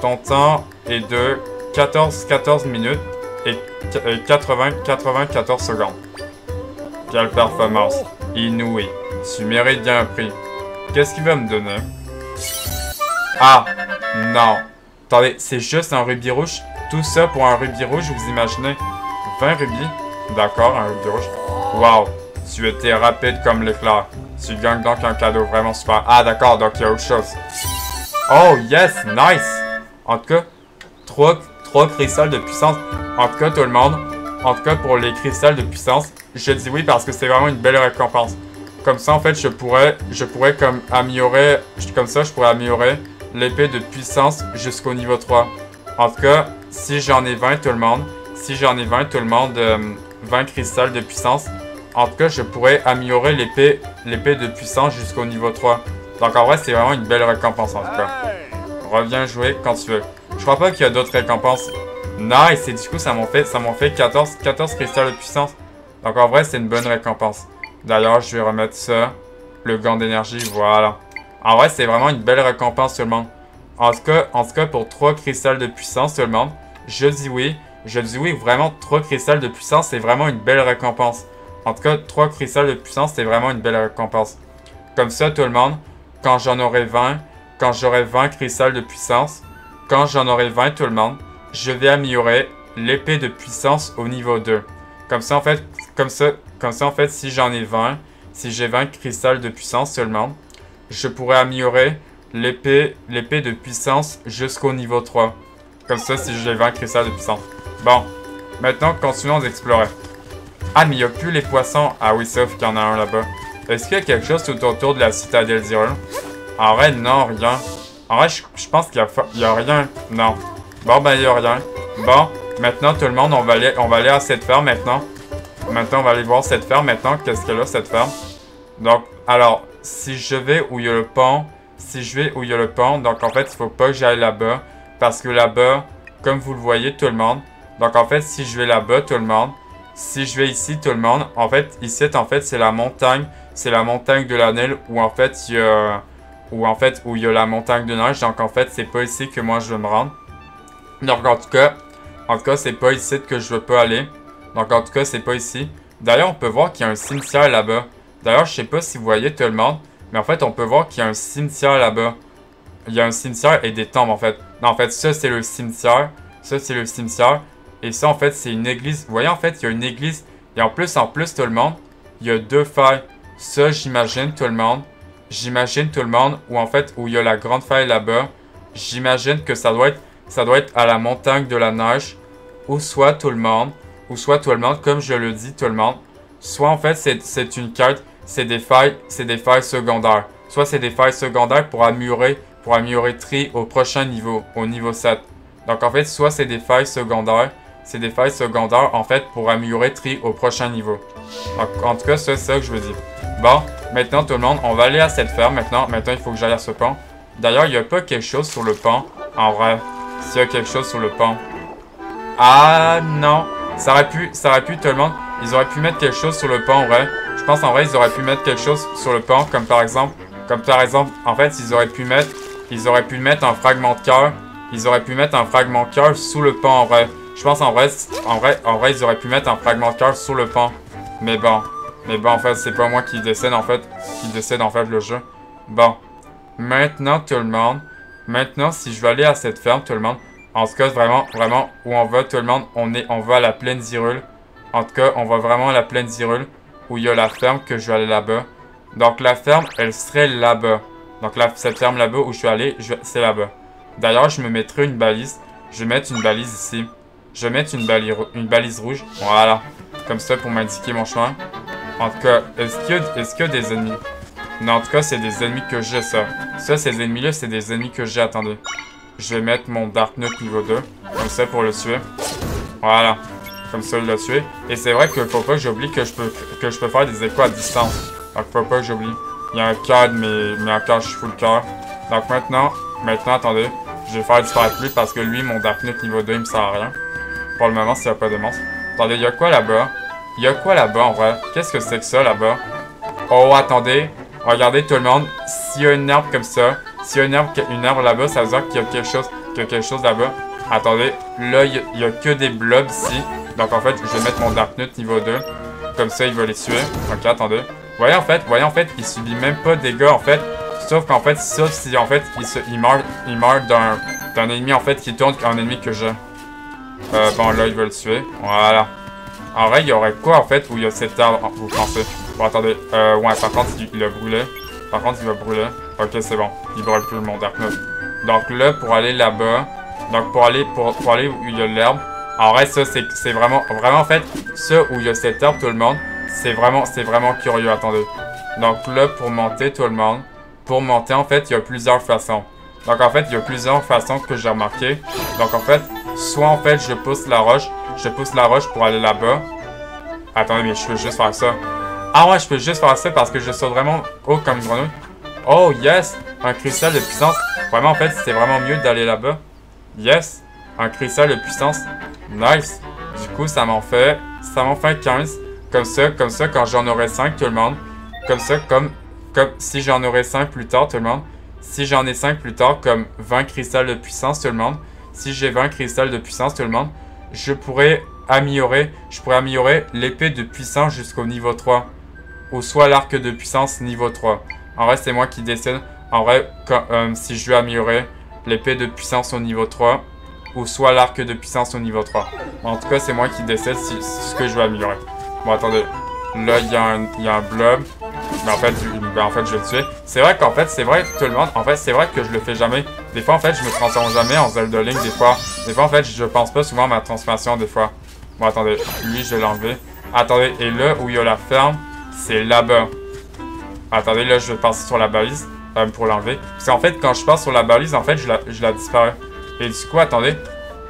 Ton temps est de 14 minutes et 94 secondes. Quelle performance inouïe. Tu mérites bien un prix. Qu'est-ce qu'il va me donner? Ah, non. Attendez, c'est juste un rubis rouge. Tout ça pour un rubis rouge, vous imaginez? 20 rubis? D'accord, un rubis rouge. Wow, tu étais rapide comme l'éclair. Tu gagnes donc un cadeau vraiment super. Ah, d'accord, donc il y a autre chose. Oh, yes, nice! En tout cas, 3 cristals de puissance. En tout cas, tout le monde. En tout cas, pour les cristals de puissance, je dis oui parce que c'est vraiment une belle récompense. Comme ça, en fait, je pourrais comme améliorer, je pourrais améliorer l'épée de puissance jusqu'au niveau 3. En tout cas, si j'en ai 20 tout le monde, 20 cristals de puissance, en tout cas, je pourrais améliorer l'épée de puissance jusqu'au niveau 3. Donc en vrai, c'est vraiment une belle récompense en tout cas. Reviens jouer quand tu veux. Je crois pas qu'il y a d'autres récompenses. Nice! Et du coup, ça m'en fait 14 cristals de puissance. Donc en vrai, c'est une bonne récompense. D'ailleurs, je vais remettre ça. Le gant d'énergie, voilà. En vrai, c'est vraiment une belle récompense tout le monde. En tout cas, pour 3 cristals de puissance tout le monde, je dis oui. Je dis oui, vraiment, 3 cristals de puissance, c'est vraiment une belle récompense. En tout cas, 3 cristals de puissance, c'est vraiment une belle récompense. Comme ça, tout le monde, quand j'aurai 20 cristals de puissance, quand j'en aurai 20 tout le monde, je vais améliorer l'épée de puissance au niveau 2. Comme ça, en fait, si j'en ai 20, si j'ai 20 cristals de puissance seulement, je pourrais améliorer l'épée de puissance jusqu'au niveau 3. Comme ça, si j'ai 20 cristals de puissance. Bon, maintenant, continuons d'explorer. Ah, mais il n'y a plus les poissons. Ah oui, sauf qu'il y en a un là-bas. Est-ce qu'il y a quelque chose tout autour de la citadelle d'Hyrule? En vrai, non, rien. En vrai, je pense qu'il y a rien. Non. Bon, ben, il n'y a rien. Bon, maintenant, tout le monde, on va aller à cette ferme maintenant. Maintenant, on va aller voir cette ferme maintenant. Qu'est-ce qu'elle a, cette ferme? Donc, alors, si je vais où il y a le pont, donc en fait, il faut pas que j'aille là-bas. Parce que là-bas, comme vous le voyez, tout le monde. Donc, en fait, si je vais là-bas, tout le monde, si je vais ici, tout le monde, en fait, ici, en fait, c'est la montagne. C'est la montagne de la neige où, en fait, il y a... où il y a la montagne de neige. Donc, en fait, c'est pas ici que moi, je veux me rendre. Donc, en tout cas, c'est pas ici que je veux pas aller. Donc, en tout cas, c'est pas ici. D'ailleurs, on peut voir qu'il y a un cimetière là-bas. D'ailleurs, je sais pas si vous voyez tout le monde, mais en fait, on peut voir qu'il y a un cimetière là-bas. Il y a un cimetière et des tombes, en fait. Non, en fait, ça, c'est le cimetière. Ça, c'est le cimetière. Et ça, en fait, c'est une église. Vous voyez, en fait, il y a une église. Et en plus, tout le monde, il y a 2 failles. Ça, j'imagine, tout le monde. J'imagine, tout le monde, où, en fait, où il y a la grande faille là-bas. J'imagine que ça doit être à la montagne de la neige. Ou soit, tout le monde, comme je le dis, tout le monde. Soit, en fait, c'est une quête. C'est des failles secondaires. Soit c'est des failles secondaires pour améliorer Tree au prochain niveau, au niveau 7. Donc en fait, soit c'est des failles secondaires, en fait pour améliorer Tree au prochain niveau. Donc, en tout cas, c'est ça que je veux dire. Bon, maintenant tout le monde, on va aller à cette ferme maintenant. Maintenant, il faut que j'aille à ce pont. D'ailleurs, il n'y a pas quelque chose sur le pont, en vrai. S'il y a quelque chose sur le pont. Ah non, ça aurait pu tout le monde. Ils auraient pu mettre quelque chose sur le pont, en vrai. Je pense en vrai, ils auraient pu mettre quelque chose sur le pont, comme par exemple, en fait, ils auraient pu mettre un fragment de cœur. Ils auraient pu mettre un fragment de cœur sous le pont, en vrai. Je pense en vrai, ils auraient pu mettre un fragment de cœur sous le pont. Mais bon, en fait, c'est pas moi qui décide, en fait, le jeu. Bon, maintenant, tout le monde. Maintenant, si je veux aller à cette ferme, tout le monde. En tout cas, vraiment, où on va, tout le monde, on va à la plaine d'Hyrule. En tout cas, on va vraiment à la plaine d'Hyrule, où il y a la ferme que je vais aller là-bas. Donc la ferme, elle serait là-bas. Donc cette ferme là-bas où je suis allé, c'est là-bas. D'ailleurs, je me mettrai une balise. Je vais mettre une balise ici. Je vais mettre une balise rouge. Voilà. Comme ça pour m'indiquer mon chemin. En tout cas, est-ce qu'il y a des ennemis? Non, en tout cas, c'est des ennemis que j'ai, ça. Ça, ces ennemis-là, c'est des ennemis que j'ai. Attendez. Je vais mettre mon Dark Knight niveau 2. Comme ça pour le tuer. Voilà. Comme ça, le tuer. Et c'est vrai qu'il faut pas que j'oublie que je peux faire des échos à distance. Donc, faut pas que j'oublie. Il y a un cœur, mais encore, je suis full cœur. Donc, maintenant, attendez. Je vais faire disparaître lui parce que lui, mon Dark Knight niveau 2, il me sert à rien. Pour le moment, s'il n'y a pas de monstre. Attendez, il y a quoi là-bas? En vrai? Qu'est-ce que c'est que ça, là-bas? Oh, attendez. Regardez, tout le monde. S'il y a une herbe comme ça, s'il y a une herbe là-bas, ça veut dire qu'il y a quelque chose là-bas. Attendez. Là, il y a que des blobs ici. Donc, en fait, je vais mettre mon Dark Knight niveau 2. Comme ça, il va les tuer. Ok, attendez. Voyez en fait, il subit même pas de dégâts en fait. Sauf qu'en fait, si en fait, il meurt d'un ennemi en fait qui tourne un ennemi que j'ai. Bon là, il va le tuer. Voilà. En vrai, il y aurait quoi en fait où il y a cette arbre, vous pensez? Bon, attendez. Ouais, par contre, il a brûlé. Par contre, il va brûler. Ok, c'est bon. Il brûle plus mon Dark Knight. Donc là, pour aller là-bas. Donc pour aller où il y a l'herbe. En vrai, ça, c'est vraiment en fait, ça où il y a cette herbe, tout le monde. C'est vraiment curieux, attendez. Donc là, pour monter, tout le monde. Pour monter, en fait, il y a plusieurs façons. Donc en fait, il y a plusieurs façons que j'ai remarqué. Donc en fait, soit en fait, je pousse la roche pour aller là-bas. Attendez, mais je peux juste faire ça. Ah ouais, je peux juste faire ça parce que je saute vraiment haut comme une grenouille. Oh yes, un cristal de puissance. Vraiment, en fait, c'était vraiment mieux d'aller là-bas. Yes, un cristal de puissance. Nice. Du coup, ça m'en fait 15. Comme ça, quand j'en aurai 5, tout le monde. Comme ça, comme si j'en aurai 5 plus tard, tout le monde. Si j'en ai 5 plus tard, comme 20 cristals de puissance, tout le monde. Si j'ai 20 cristals de puissance, tout le monde, je pourrais améliorer l'épée de puissance jusqu'au niveau 3. Ou soit l'arc de puissance niveau 3. En vrai, c'est moi qui décide. En vrai, si je veux améliorer l'épée de puissance au niveau 3. Ou soit l'arc de puissance au niveau 3. En tout cas, c'est moi qui décide ce que je veux améliorer. Bon, attendez. Là, il y a un blob. Mais en fait, je vais le tuer. C'est vrai qu'en fait, tout le monde. En fait, c'est vrai que je le fais jamais. Des fois, en fait, je me transforme jamais en Zelda Link. Des fois, en fait, je pense pas souvent à ma transformation. Des fois. Bon, attendez. Lui, je vais l'enlever. Attendez. Et là, où il y a la ferme, c'est là-bas. Attendez, là, je vais passer sur la balise. Pour l'enlever. Parce qu'en fait, quand je passe sur la balise, en fait, je la disparais. Et du coup, attendez.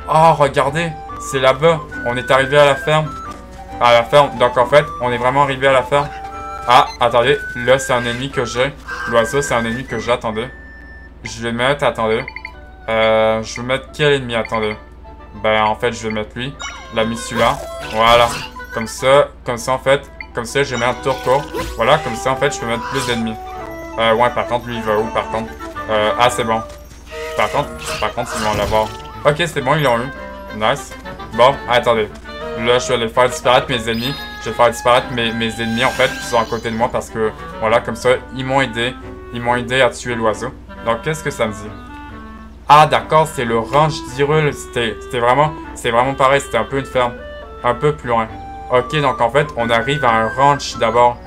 Oh, regardez. C'est là-bas. On est arrivé à la ferme. À la ferme. Donc, en fait, on est vraiment arrivé à la ferme. Ah, attendez. Là, c'est un ennemi que j'ai. L'oiseau, c'est un ennemi que j'ai. Attendez. Je vais mettre... Attendez. Je vais mettre quel ennemi? Attendez. Ben, en fait, je vais mettre lui. L'ami celui-là. Voilà. Comme ça, en fait, comme ça, je mets un tour court. Voilà, comme ça, en fait, je peux mettre plus d'ennemis. Ouais, par contre, lui, il va où, par contre? Ah, c'est bon. Par contre, ils vont l'avoir. Ok, c'est bon, ils l'ont eu. Nice. Bon, attendez. Là, je vais aller faire disparaître mes ennemis. Je vais faire disparaître mes ennemis, en fait, qui sont à côté de moi parce que, voilà, comme ça, ils m'ont aidé. Ils m'ont aidé à tuer l'oiseau. Donc, qu'est-ce que ça me dit? Ah, d'accord, c'est le ranch d'Hyrule. C'est vraiment pareil. C'était un peu une ferme. Un peu plus loin. Ok, donc, en fait, on arrive à un ranch d'abord.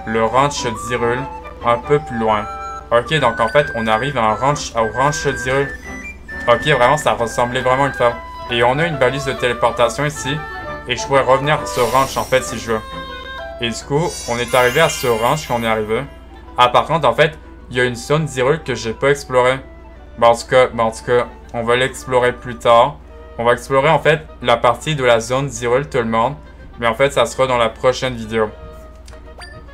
Le ranch d'Hyrule. Un peu plus loin. Ok, donc, en fait, on arrive à au ranch d'Hyrule. Ok, vraiment, ça ressemblait vraiment à une ferme. Et on a une balise de téléportation ici. Et je pourrais revenir à ce ranch, en fait, si je veux. Et du coup, on est arrivé à ce ranch quand on est arrivé. Ah, par contre, en fait, il y a une zone d'Hyrule que j'ai pas explorée. En tout cas, on va l'explorer plus tard. On va explorer, en fait, la partie de la zone d'Hyrule, tout le monde. Mais en fait, ça sera dans la prochaine vidéo.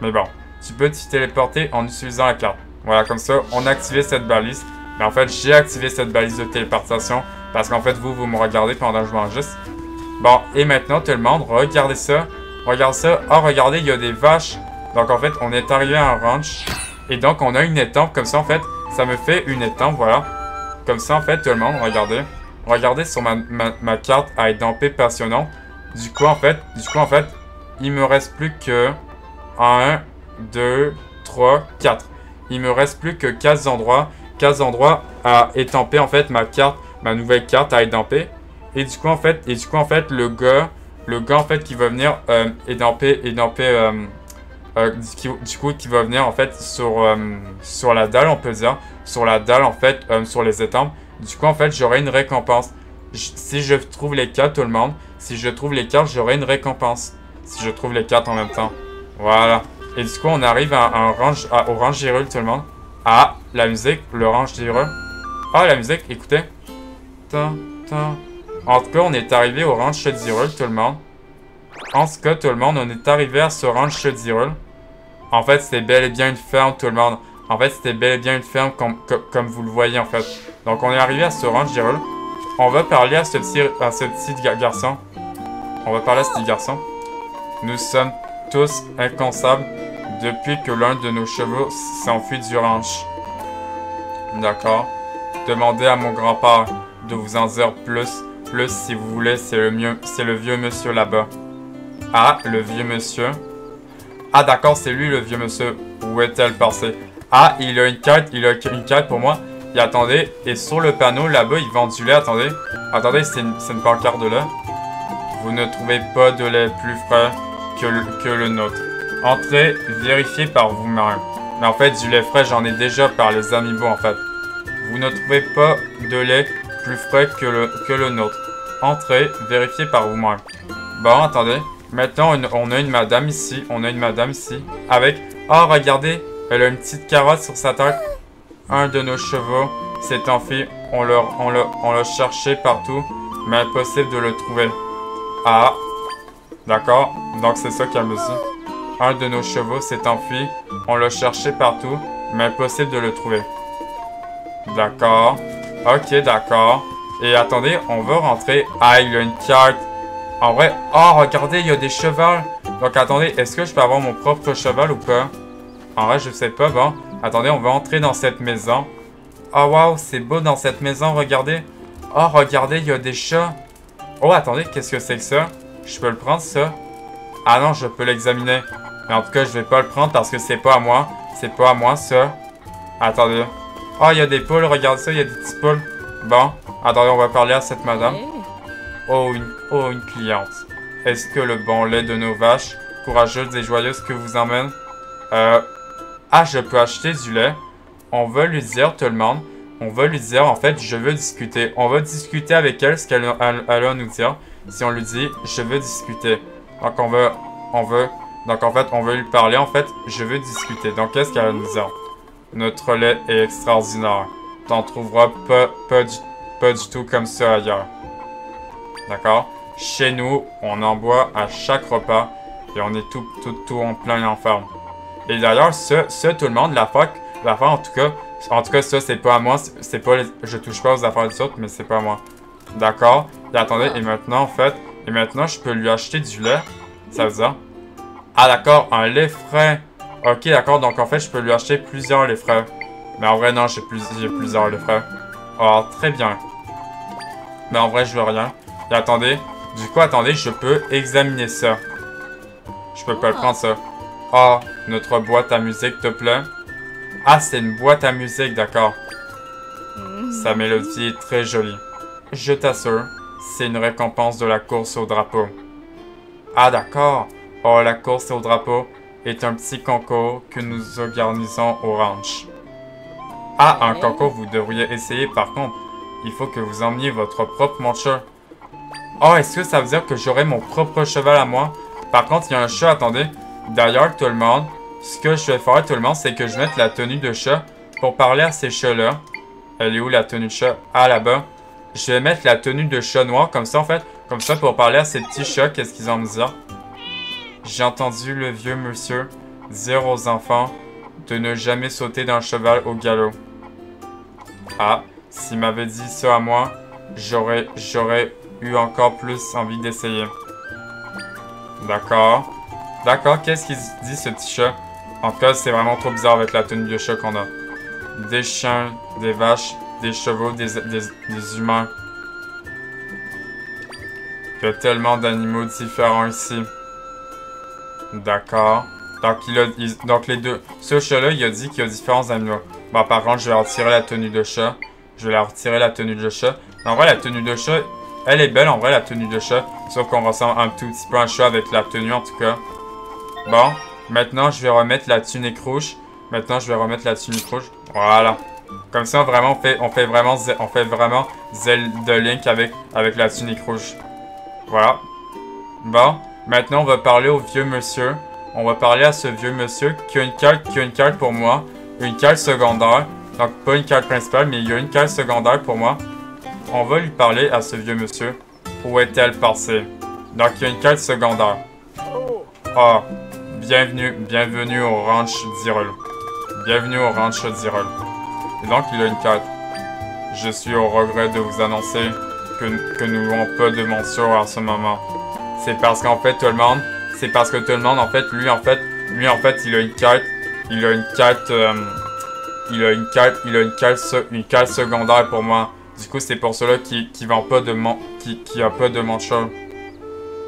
Mais bon, tu peux t'y téléporter en utilisant la carte. Voilà, comme ça, on a activé cette balise. Mais en fait, j'ai activé cette balise de téléportation. Parce qu'en fait, vous me regardez pendant que je m'enregistre. Bon, et maintenant, tout le monde, regardez ça. Regarde ça. Oh, regardez, il y a des vaches. Donc, en fait, on est arrivé à un ranch. Et donc, on a une étampe. Comme ça, en fait, ça me fait une étampe, voilà. Comme ça, en fait, tout le monde, regardez. Regardez sur ma carte à étampée passionnante. Du coup, en fait, il me reste plus que 1, 2, 3, 4. Il me reste plus que 4 endroits. 4 endroits à étamper, en fait, ma nouvelle carte à étamper. Et du coup, en fait, le gars, en fait, qui va venir qui va venir, en fait, sur la dalle, on peut dire. Sur la dalle, en fait, sur les étampes. Du coup, en fait, j'aurai une récompense. Si je trouve les 4, tout le monde, si je trouve les 4, j'aurai une récompense. Si je trouve les 4 en même temps. Voilà. Et du coup, on arrive au ranch d'Hyrule, tout le monde. Ah, la musique, le ranch d'Hyrule. Ah, la musique, écoutez. En tout cas, on est arrivé au ranch d'Hyrule, tout le monde. En tout cas, tout le monde, on est arrivé à ce ranch d'Hyrule. En fait, c'était bel et bien une ferme, tout le monde. En fait, c'était bel et bien une ferme comme vous le voyez, en fait. Donc, on est arrivé à ce ranch d'Hyrule. On va parler à ce petit garçon. On va parler à ce petit garçon. Nous sommes tous incansables depuis que l'un de nos chevaux s'enfuit du ranch. D'accord. Demandez à mon grand-père de vous en dire plus si vous voulez. C'est le vieux monsieur là-bas. Ah, le vieux monsieur. Ah, d'accord, c'est lui le vieux monsieur. Où est-elle passée? Ah, il a une quête pour moi. Et attendez, et sur le panneau là-bas, ils vendent du lait. Attendez, c'est une pancarte de lait. Vous ne trouvez pas de lait plus frais que le nôtre. Entrez, vérifiez par vous-même. Mais en fait, du lait frais, j'en ai déjà par les amiibo en fait. Vous ne trouvez pas de lait plus frais que le nôtre. Entrez, vérifiez par vous-même. Bon, attendez. Maintenant, on a une madame ici. Avec... Oh, regardez, elle a une petite carotte sur sa tête. Un de nos chevaux s'est enfui. On l'a cherché partout, mais impossible de le trouver. Ah, d'accord. Donc, c'est ça qu'elle me dit. Un de nos chevaux s'est enfui. On l'a cherché partout, mais impossible de le trouver. D'accord. Ok, d'accord. Et attendez, on va rentrer. Ah, il y a une carte. En vrai, oh, regardez, il y a des chevals. Donc, attendez, est-ce que je peux avoir mon propre cheval ou pas? En vrai, je sais pas. Bon, attendez, on va entrer dans cette maison. Oh, waouh, c'est beau dans cette maison, regardez. Oh, regardez, il y a des chats. Oh, attendez, qu'est-ce que c'est que ça? Je peux le prendre, ça? Ah non, je peux l'examiner. Mais en tout cas, je vais pas le prendre parce que c'est pas à moi. C'est pas à moi, ça. Attendez. Oh, il y a des poules, regardez ça, il y a des petites poules. Bon, attendez, on va parler à cette madame. Oh, une cliente. Est-ce que le bon lait de nos vaches, courageuses et joyeuses que vous emmène? Ah, je peux acheter du lait. On va lui dire, tout le monde. On va lui dire, en fait, je veux discuter. On va discuter avec elle, ce qu'elle a à nous dire. Si on lui dit, je veux discuter. Donc, donc, en fait, on veut lui parler. En fait, je veux discuter. Donc, qu'est-ce qu'elle va nous dire? Notre lait est extraordinaire. T'en trouveras pas du tout comme ça ailleurs. D'accord? Chez nous, on en boit à chaque repas. Et on est tout en plein enferme. Et d'ailleurs, ça, tout le monde, l'affaire, en tout cas, ça, c'est pas à moi. C'est pas je touche pas aux affaires des autres, mais c'est pas à moi. D'accord? Et attendez, et maintenant, en fait, je peux lui acheter du lait. Ça veut dire? Ah d'accord, un lait frais. Ok, d'accord, donc en fait, je peux lui acheter plusieurs laits frais. Mais en vrai, non, j'ai plusieurs laits frais. Oh, très bien. Mais en vrai, je veux rien. Et attendez, du coup, attendez, je peux examiner ça. Je peux pas le prendre, ça. Oh, notre boîte à musique, te plaît? Ah, c'est une boîte à musique, d'accord. Sa mélodie est très jolie. Je t'assure, c'est une récompense de la course au drapeau. Ah, d'accord. Oh, la course au drapeau est un petit concours que nous organisons au ranch. Ah, un concours, vous devriez essayer par contre. Il faut que vous emmeniez votre propre monture. Oh, est-ce que ça veut dire que j'aurai mon propre cheval à moi? Par contre, il y a un chat, attendez. D'ailleurs, tout le monde, ce que je vais faire, tout le monde, c'est que je mette la tenue de chat pour parler à ces chats-là. Elle est où la tenue de chat? Ah, là-bas. Je vais mettre la tenue de chat noir, comme ça, en fait. Comme ça, pour parler à ces petits chats, qu'est-ce qu'ils ont à me dire? J'ai entendu le vieux monsieur dire aux enfants de ne jamais sauter d'un cheval au galop. Ah, s'il m'avait dit ça à moi, j'aurais eu encore plus envie d'essayer. D'accord. D'accord, qu'est-ce qu'il dit ce petit chat? En tout cas, c'est vraiment trop bizarre avec la tenue de chat qu'on a. Des chiens, des vaches, des chevaux, des humains. Il y a tellement d'animaux différents ici. D'accord. Donc les deux. Ce chat-là, il a dit qu'il y a différents animaux. Bon, par contre, je vais retirer la tenue de chat. Je vais la retirer la tenue de chat. Mais en vrai, la tenue de chat, elle est belle en vrai, la tenue de chat. Sauf qu'on ressemble un tout petit peu à un chat avec la tenue en tout cas. Bon, maintenant je vais remettre la tunique rouge. Voilà. Comme ça, vraiment, on fait vraiment Zelda Link avec la tunique rouge. Voilà. Bon, maintenant on va parler au vieux monsieur. On va parler à ce vieux monsieur qui a une carte pour moi. Une carte secondaire. Donc pas une carte principale, mais il y a une carte secondaire pour moi. On va lui parler à ce vieux monsieur. Où est-elle passée? Donc il y a une carte secondaire. Ah, bienvenue au ranch d'Hyrule. Bienvenue au ranch d'Hyrule. Et donc il a une carte. Je suis au regret de vous annoncer que nous n'avons pas de monture en ce moment. C'est parce qu'en fait tout le monde, en fait, lui en fait, il a une carte, une carte secondaire pour moi. Du coup, c'est pour cela qu'il vend pas de qui a pas de mon cheval.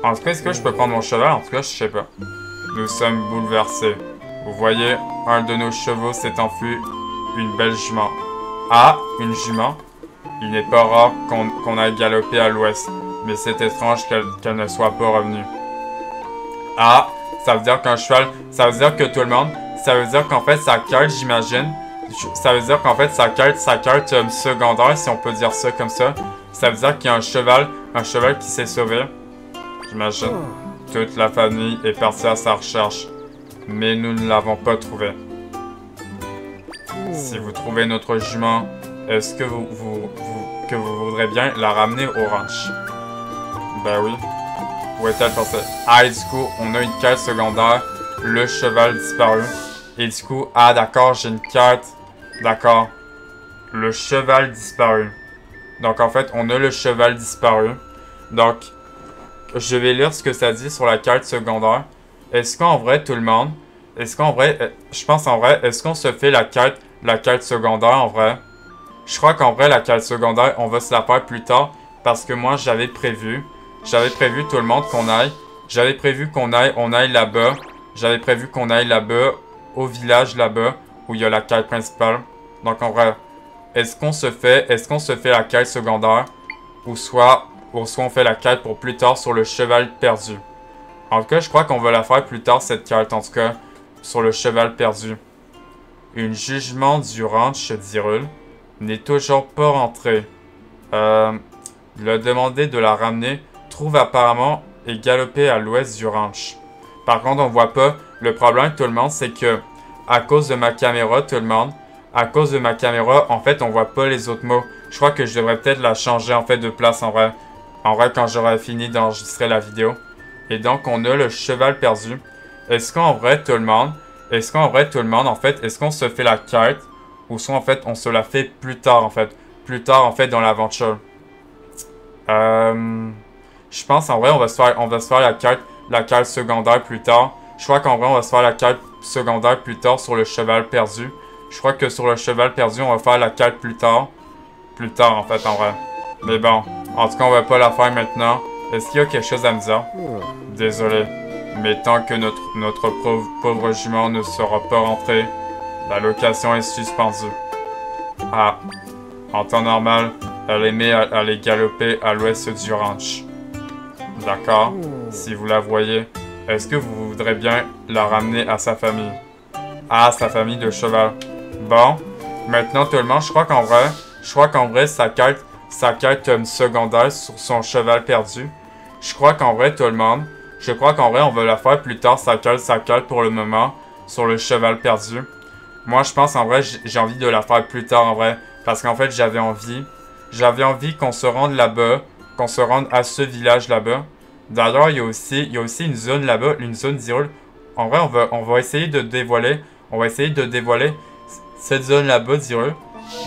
En tout cas, est-ce que je peux prendre mon cheval? En tout cas, je sais pas. Nous sommes bouleversés. Vous voyez, un de nos chevaux s'est enfui, une belle jument. Ah, une jument? Il n'est pas rare qu'on aille galoper à l'ouest, mais c'est étrange qu'elle ne soit pas revenue. Ah, ça veut dire qu'un cheval, ça veut dire que tout le monde, ça veut dire qu'en fait sa carte, j'imagine, ça veut dire qu'en fait sa carte secondaire, si on peut dire ça comme ça veut dire qu'il y a un cheval qui s'est sauvé, j'imagine. Toute la famille est partie à sa recherche, mais nous ne l'avons pas trouvé. Si vous trouvez notre jument, est-ce que vous voudrez bien la ramener au ranch? Ben oui. Où est-elle passée? Ah, et du coup, on a une carte secondaire. Le cheval disparu. Et du coup, ah d'accord, j'ai une carte. D'accord. Le cheval disparu. Donc en fait, on a le cheval disparu. Donc, je vais lire ce que ça dit sur la carte secondaire. Est-ce qu'en vrai, tout le monde... je pense en vrai, est-ce qu'on se fait la carte secondaire en vrai? Je crois qu'en vrai, la carte secondaire, on va se la faire plus tard. Parce que moi, j'avais prévu tout le monde qu'on aille. On aille là-bas. J'avais prévu qu'on aille là-bas, au village là-bas, où il y a la quête principale. Donc en vrai, est-ce qu'on se fait la quête secondaire, ou soit on fait la quête pour plus tard sur le cheval perdu. En tout cas, je crois qu'on va la faire plus tard cette quête, en tout cas, sur le cheval perdu. Une jugement du ranch d'Hyrule n'est toujours pas rentré. Il a demandé de la ramener, trouve apparemment et galoper à l'ouest du ranch. Par contre, on voit pas. Le problème, tout le monde, c'est que à cause de ma caméra, en fait, on voit pas les autres mots. Je crois que je devrais peut-être la changer en fait de place en vrai. En vrai, quand j'aurai fini d'enregistrer la vidéo. Et donc, on a le cheval perdu. Est-ce qu'en vrai, tout le monde, en fait, est-ce qu'on se fait la quête ou soit en fait, on se la fait plus tard en fait, dans l'aventure. Je pense en vrai, on va se faire la quête la quête secondaire plus tard. Je crois qu'en vrai, on va se faire la quête secondaire plus tard sur le cheval perdu. Je crois que sur le cheval perdu, on va faire la quête plus tard. Plus tard, en fait, en vrai. Mais bon, en tout cas, on va pas la faire maintenant. Est-ce qu'il y a quelque chose à me dire? Désolé. Mais tant que notre pauvre jument ne sera pas rentré, la location est suspendue. Ah. En temps normal, elle aimait aller galoper à l'ouest du ranch. D'accord? Si vous la voyez, est-ce que vous voudrez bien la ramener à sa famille? Ah, sa famille de cheval. Bon. Maintenant, tout le monde, je crois qu'en vrai, sa quête secondaire sur son cheval perdu. Je crois qu'en vrai, tout le monde, on va la faire plus tard, sa quête pour le moment, sur le cheval perdu. Moi, je pense, en vrai, j'ai envie de la faire plus tard, en vrai. Parce qu'en fait, j'avais envie qu'on se rende là-bas, qu'on se rende à ce village là-bas. D'ailleurs, il y a aussi une zone là-bas, une zone d'Hyrule. En vrai, on va essayer de dévoiler cette zone là-bas d'Hyrule.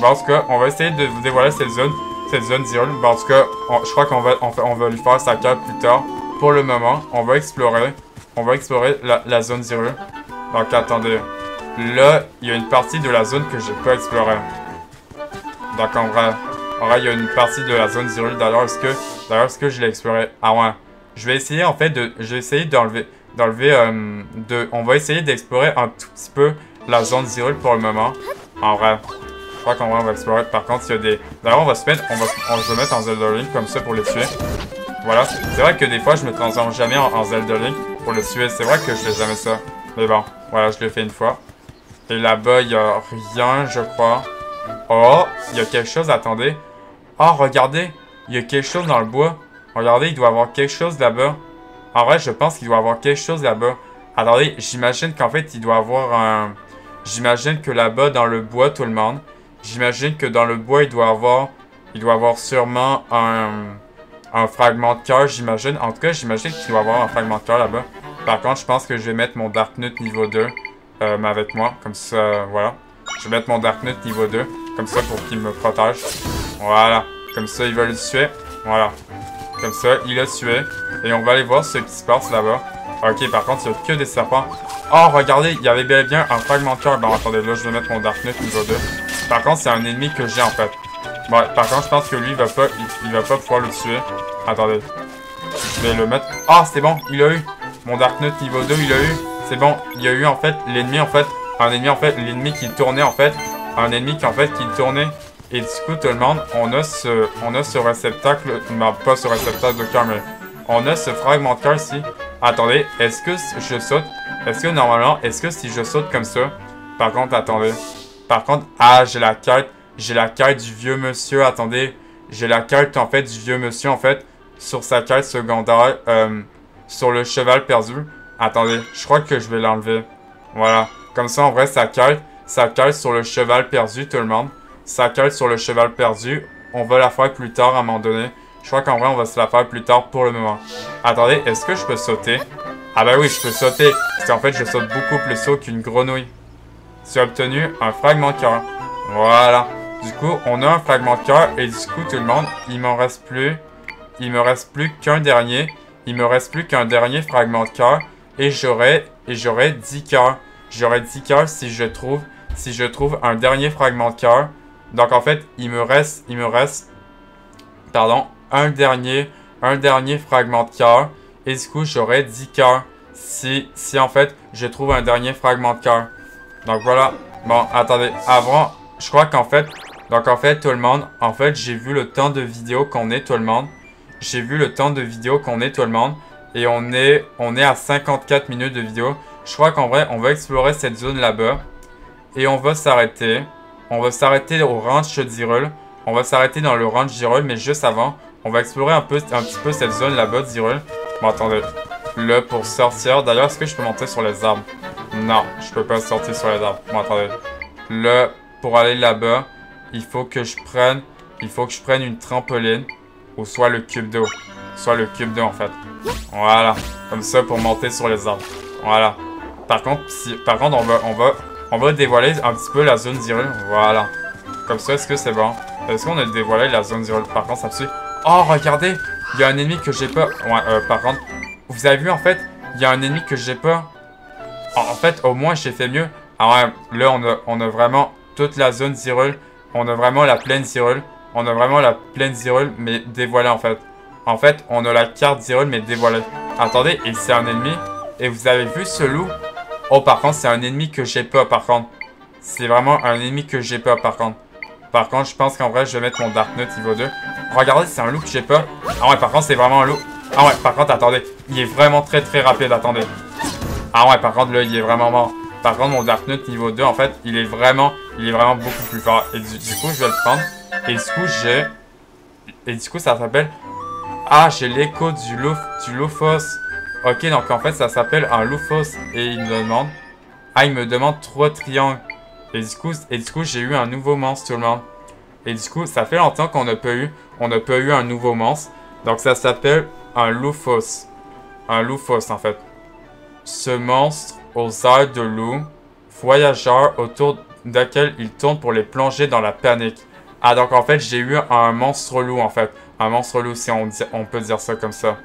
En tout cas, on va essayer de vous dévoiler cette zone d'Hyrule. En tout cas, je crois qu'on va lui faire sa carte plus tard. Pour le moment, on va explorer la zone d'Hyrule. Donc, attendez. Là, il y a une partie de la zone que j'ai pas explorée. Donc, en vrai, il y a une partie de la zone d'Hyrule. D'ailleurs, est-ce que je l'ai exploré? Ah ouais. Je vais essayer, en fait, on va essayer d'explorer un tout petit peu la zone d'Hyrule pour le moment. En vrai. Je crois qu'en vrai, on va explorer. Par contre, il y a des... D'ailleurs, on va se mettre en Zelda Link comme ça pour les tuer. Voilà. C'est vrai que des fois, je me transforme jamais en Zelda Link pour le tuer. C'est vrai que je fais jamais ça. Mais bon, voilà, je l'ai fait une fois. Et là-bas, il y a rien, je crois. Oh, il y a quelque chose, attendez. Oh, regardez, il y a quelque chose dans le bois. Regardez, il doit y avoir quelque chose là-bas. En vrai, je pense qu'il doit y avoir quelque chose là-bas. Attendez, j'imagine qu'en fait, il doit y avoir un... J'imagine que là-bas, dans le bois, tout le monde, j'imagine que dans le bois, il doit y avoir sûrement un fragment de cœur, j'imagine. En tout cas, j'imagine qu'il doit y avoir un fragment de cœur là-bas. Par contre, je pense que je vais mettre mon Darknut niveau 2 avec moi. Comme ça, voilà. Je vais mettre mon Darknut niveau 2. Comme ça, pour qu'il me protège. Voilà. Comme ça, il va le tuer. Voilà. Comme ça, il l'a tué. Et on va aller voir ce qui se passe là-bas. Ok, par contre, il n'y a que des serpents. Oh, regardez, il y avait bel et bien un fragment de cœur. Bon, attendez, là, je vais mettre mon Darknut niveau 2. Par contre, c'est un ennemi que j'ai, en fait. Bon, par contre, je pense que lui, il va pas pouvoir le tuer. Attendez. Je vais le mettre... Ah, c'est bon, il a eu. Mon Darknut niveau 2, il a eu. C'est bon, il y a eu, en fait, l'ennemi, l'ennemi qui tournait, en fait. Un ennemi qui tournait. Et du coup, tout le monde, on a ce réceptacle... Non, pas ce réceptacle de cœur, mais... On a ce fragment de cœur ici. Attendez, est-ce que je saute? Est-ce que si je saute comme ça... Par contre, attendez. Par contre, ah, j'ai la quête du vieux monsieur, attendez. J'ai la quête, en fait, du vieux monsieur, en fait, sur sa quête secondaire, sur le cheval perdu. Attendez, je crois que je vais l'enlever. Voilà. Comme ça, en vrai, sa quête sur le cheval perdu, tout le monde. Sa quête sur le cheval perdu, on va la faire plus tard, à un moment donné. Je crois qu'en vrai, on va se la faire plus tard pour le moment. Attendez, est-ce que je peux sauter? Ah bah oui, je peux sauter. Parce qu'en fait, je saute beaucoup plus haut qu'une grenouille. J'ai obtenu un fragment de cœur. Voilà. Du coup, on a un fragment de cœur. Et du coup, tout le monde, il me reste plus qu'un dernier. Il me reste plus qu'un dernier fragment de cœur. Et j'aurai 10 cœurs. J'aurai 10 cœurs si je trouve un dernier fragment de cœur. Donc en fait, il me reste un dernier fragment de cœur. Et du coup, j'aurai 10 cœurs. Si en fait, je trouve un dernier fragment de cœur. Donc voilà. Bon, attendez. Avant, je crois qu'en fait... Donc en fait, tout le monde... En fait, j'ai vu le temps de vidéo qu'on est, tout le monde. Et on est à 54 minutes de vidéo. Je crois qu'en vrai, on va explorer cette zone là-bas. Et on va s'arrêter. On va s'arrêter au ranch d'Hyrule. On va s'arrêter dans le ranch d'Hyrule. Mais juste avant, on va explorer un petit peu cette zone là-bas d'Hyrule. Bon, attendez. Là, pour sortir... D'ailleurs, est-ce que je peux monter sur les arbres? Non, je peux pas sortir sur les arbres. Bon, attendez. Là, pour aller là-bas, il faut que je prenne une trampoline. Ou soit le cube d'eau. En fait. Voilà. Comme ça, pour monter sur les arbres. Voilà. Par contre, on va dévoiler un petit peu la zone d'Hyrule. Voilà. Comme ça, est-ce que c'est bon? Est-ce qu'on a dévoilé la zone d'Hyrule? Par contre, ça me suit. Oh, regardez! Il y a un ennemi que j'ai pas... Ouais, par contre... vous avez vu, en fait, il y a un ennemi que j'ai pas. En fait, au moins, j'ai fait mieux. Ah ouais, là, on a vraiment toute la zone d'Hyrule. On a vraiment la plaine d'Hyrule. On a vraiment la plaine d'Hyrule, mais dévoilée, en fait. En fait, on a la carte d'Hyrule, mais dévoilée. Attendez, et c'est un ennemi. Et vous avez vu ce loup? Oh, par contre, c'est un ennemi que j'ai pas, par contre. C'est vraiment un ennemi que j'ai pas, par contre. Par contre, je pense qu'en vrai, je vais mettre mon Dark Knight niveau 2. Regardez, c'est un loup que j'ai pas. Ah ouais, par contre, c'est vraiment un loup. Ah ouais, par contre, attendez. Il est vraiment très rapide, attendez. Ah ouais, par contre, là, il est vraiment mort. Par contre, mon Dark Knight niveau 2, en fait, il est vraiment beaucoup plus fort. Et du coup, je vais le prendre. Et du coup, ça s'appelle... Ah, j'ai l'écho du Lufos. Ok, donc en fait, ça s'appelle un Lufos. Et il me demande... Ah, il me demande 3 triangles. Et du coup, j'ai eu un nouveau monstre, tout le monde. Et du coup, ça fait longtemps qu'on n'a pas eu un nouveau monstre. Donc, ça s'appelle un Lufos. Un Lufos, en fait. Ce monstre aux airs de loup, voyageur autour duquel il tourne pour les plonger dans la panique. Ah, donc en fait, j'ai eu un monstre loup, en fait. Un monstre loup, si on peut dire ça comme ça.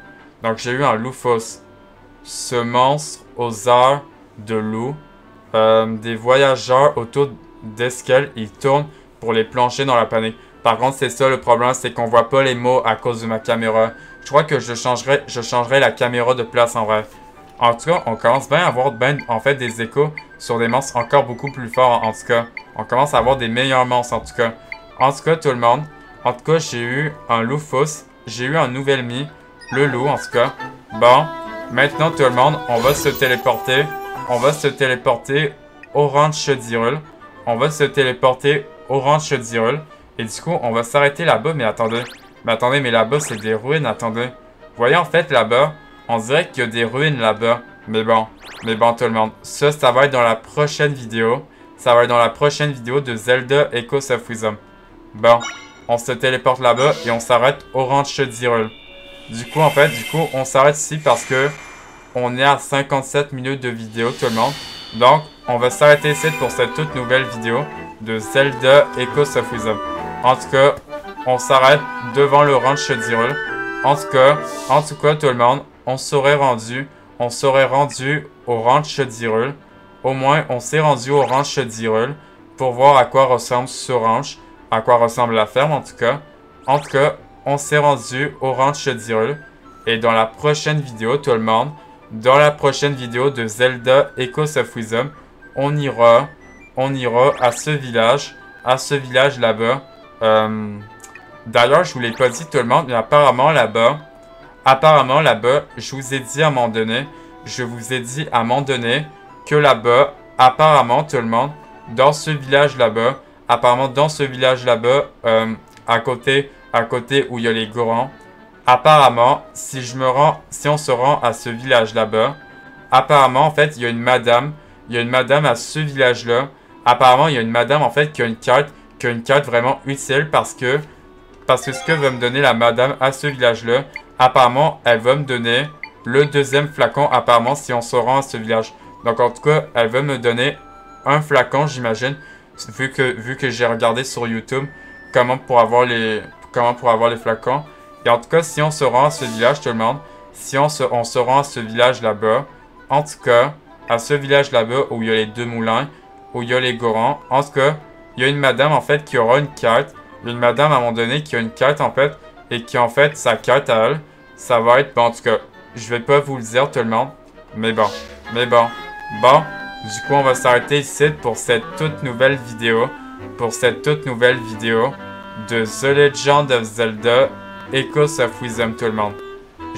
Donc, j'ai eu un Lufos. Ce monstre aux airs de loup, des voyageurs autour desquels il tourne pour les plonger dans la panique. Par contre, c'est ça le problème, c'est qu'on voit pas les mots à cause de ma caméra. Je crois que je changerai la caméra de place en vrai. En tout cas, on commence bien à avoir en fait des échos sur des monstres encore beaucoup plus forts en tout cas. On commence à avoir des meilleurs monstres en tout cas. En tout cas, tout le monde. En tout cas, j'ai eu un Lufos. J'ai eu un nouvel ennemi. Le loup en tout cas. Bon, maintenant tout le monde, on va se téléporter. On va se téléporter au ranch d'Hyrule. On va se téléporter au ranch d'Hyrule. Et du coup, on va s'arrêter là-bas. Mais attendez. Mais là-bas, c'est des ruines. Attendez. Vous voyez en fait là-bas, on dirait qu'il y a des ruines là-bas. Mais bon, tout le monde. Ça va être dans la prochaine vidéo. Ça va être dans la prochaine vidéo de Zelda Echoes of Wisdom. Bon, on se téléporte là-bas et on s'arrête au ranch d'Hyrule. Du coup, on s'arrête ici parce que on est à 57 minutes de vidéo, tout le monde. Donc, on va s'arrêter ici pour cette toute nouvelle vidéo de Zelda Echoes of Wisdom. En tout cas, on s'arrête devant le ranch d'Hyrule. En tout cas, tout le monde, on serait rendu au ranch d'Hyrule. Au moins, on s'est rendu au ranch d'Hyrule pour voir à quoi ressemble ce ranch, à quoi ressemble la ferme en tout cas. En tout cas, on s'est rendu au ranch d'Hyrule. Et dans la prochaine vidéo, tout le monde, dans la prochaine vidéo de Zelda Echoes of Wisdom, on ira à ce village là-bas. D'ailleurs, je vous l'ai pas dit tout le monde, mais apparemment là-bas, je vous ai dit à un moment donné, que là-bas, apparemment tout le monde, dans ce village là-bas, à côté où il y a les Gorons, apparemment, si on se rend à ce village là-bas, apparemment en fait, il y a une madame à ce village-là. Apparemment, il y a une madame en fait qui a une carte vraiment utile parce que ce que va me donner la madame à ce village-là, apparemment, elle va me donner le deuxième flacon, apparemment, si on se rend à ce village. Donc, en tout cas, elle va me donner un flacon, j'imagine, vu que j'ai regardé sur YouTube comment pour avoir les flacons. Et en tout cas, si on se rend à ce village, tout le monde, on se rend à ce village là-bas, en tout cas, à ce village là-bas où il y a les deux moulins, où il y a les Gorons, en tout cas, il y a une madame, en fait, qui aura une carte. Il y a une madame, à un moment donné, qui a une carte, en fait, et qui, en fait, sa carte à elle, ça va être, bon, en tout cas, je vais pas vous le dire, tout le monde, mais bon, du coup, on va s'arrêter ici pour cette toute nouvelle vidéo, de The Legend of Zelda Echoes of Wisdom, tout le monde.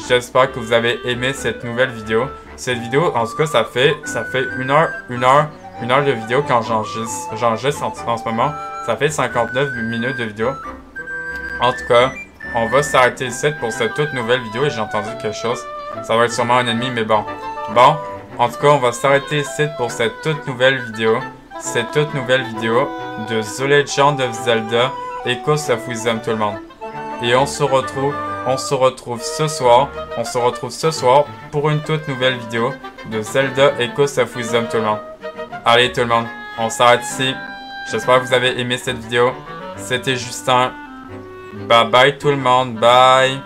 J'espère que vous avez aimé cette nouvelle vidéo. Cette vidéo, en tout cas, ça fait une heure de vidéo quand j'enregistre en ce moment. Ça fait 59 minutes de vidéo. En tout cas, on va s'arrêter ici pour cette toute nouvelle vidéo et j'ai entendu quelque chose. Ça va être sûrement un ennemi, mais bon. Bon, en tout cas, on va s'arrêter ici pour cette toute nouvelle vidéo. De The Legend of Zelda Echoes of Wisdom, tout le monde. Et on se retrouve ce soir pour une toute nouvelle vidéo de Zelda Echoes of Wisdom, tout le monde. Allez tout le monde, on s'arrête ici. J'espère que vous avez aimé cette vidéo. C'était Justin. Bye bye tout le monde, bye.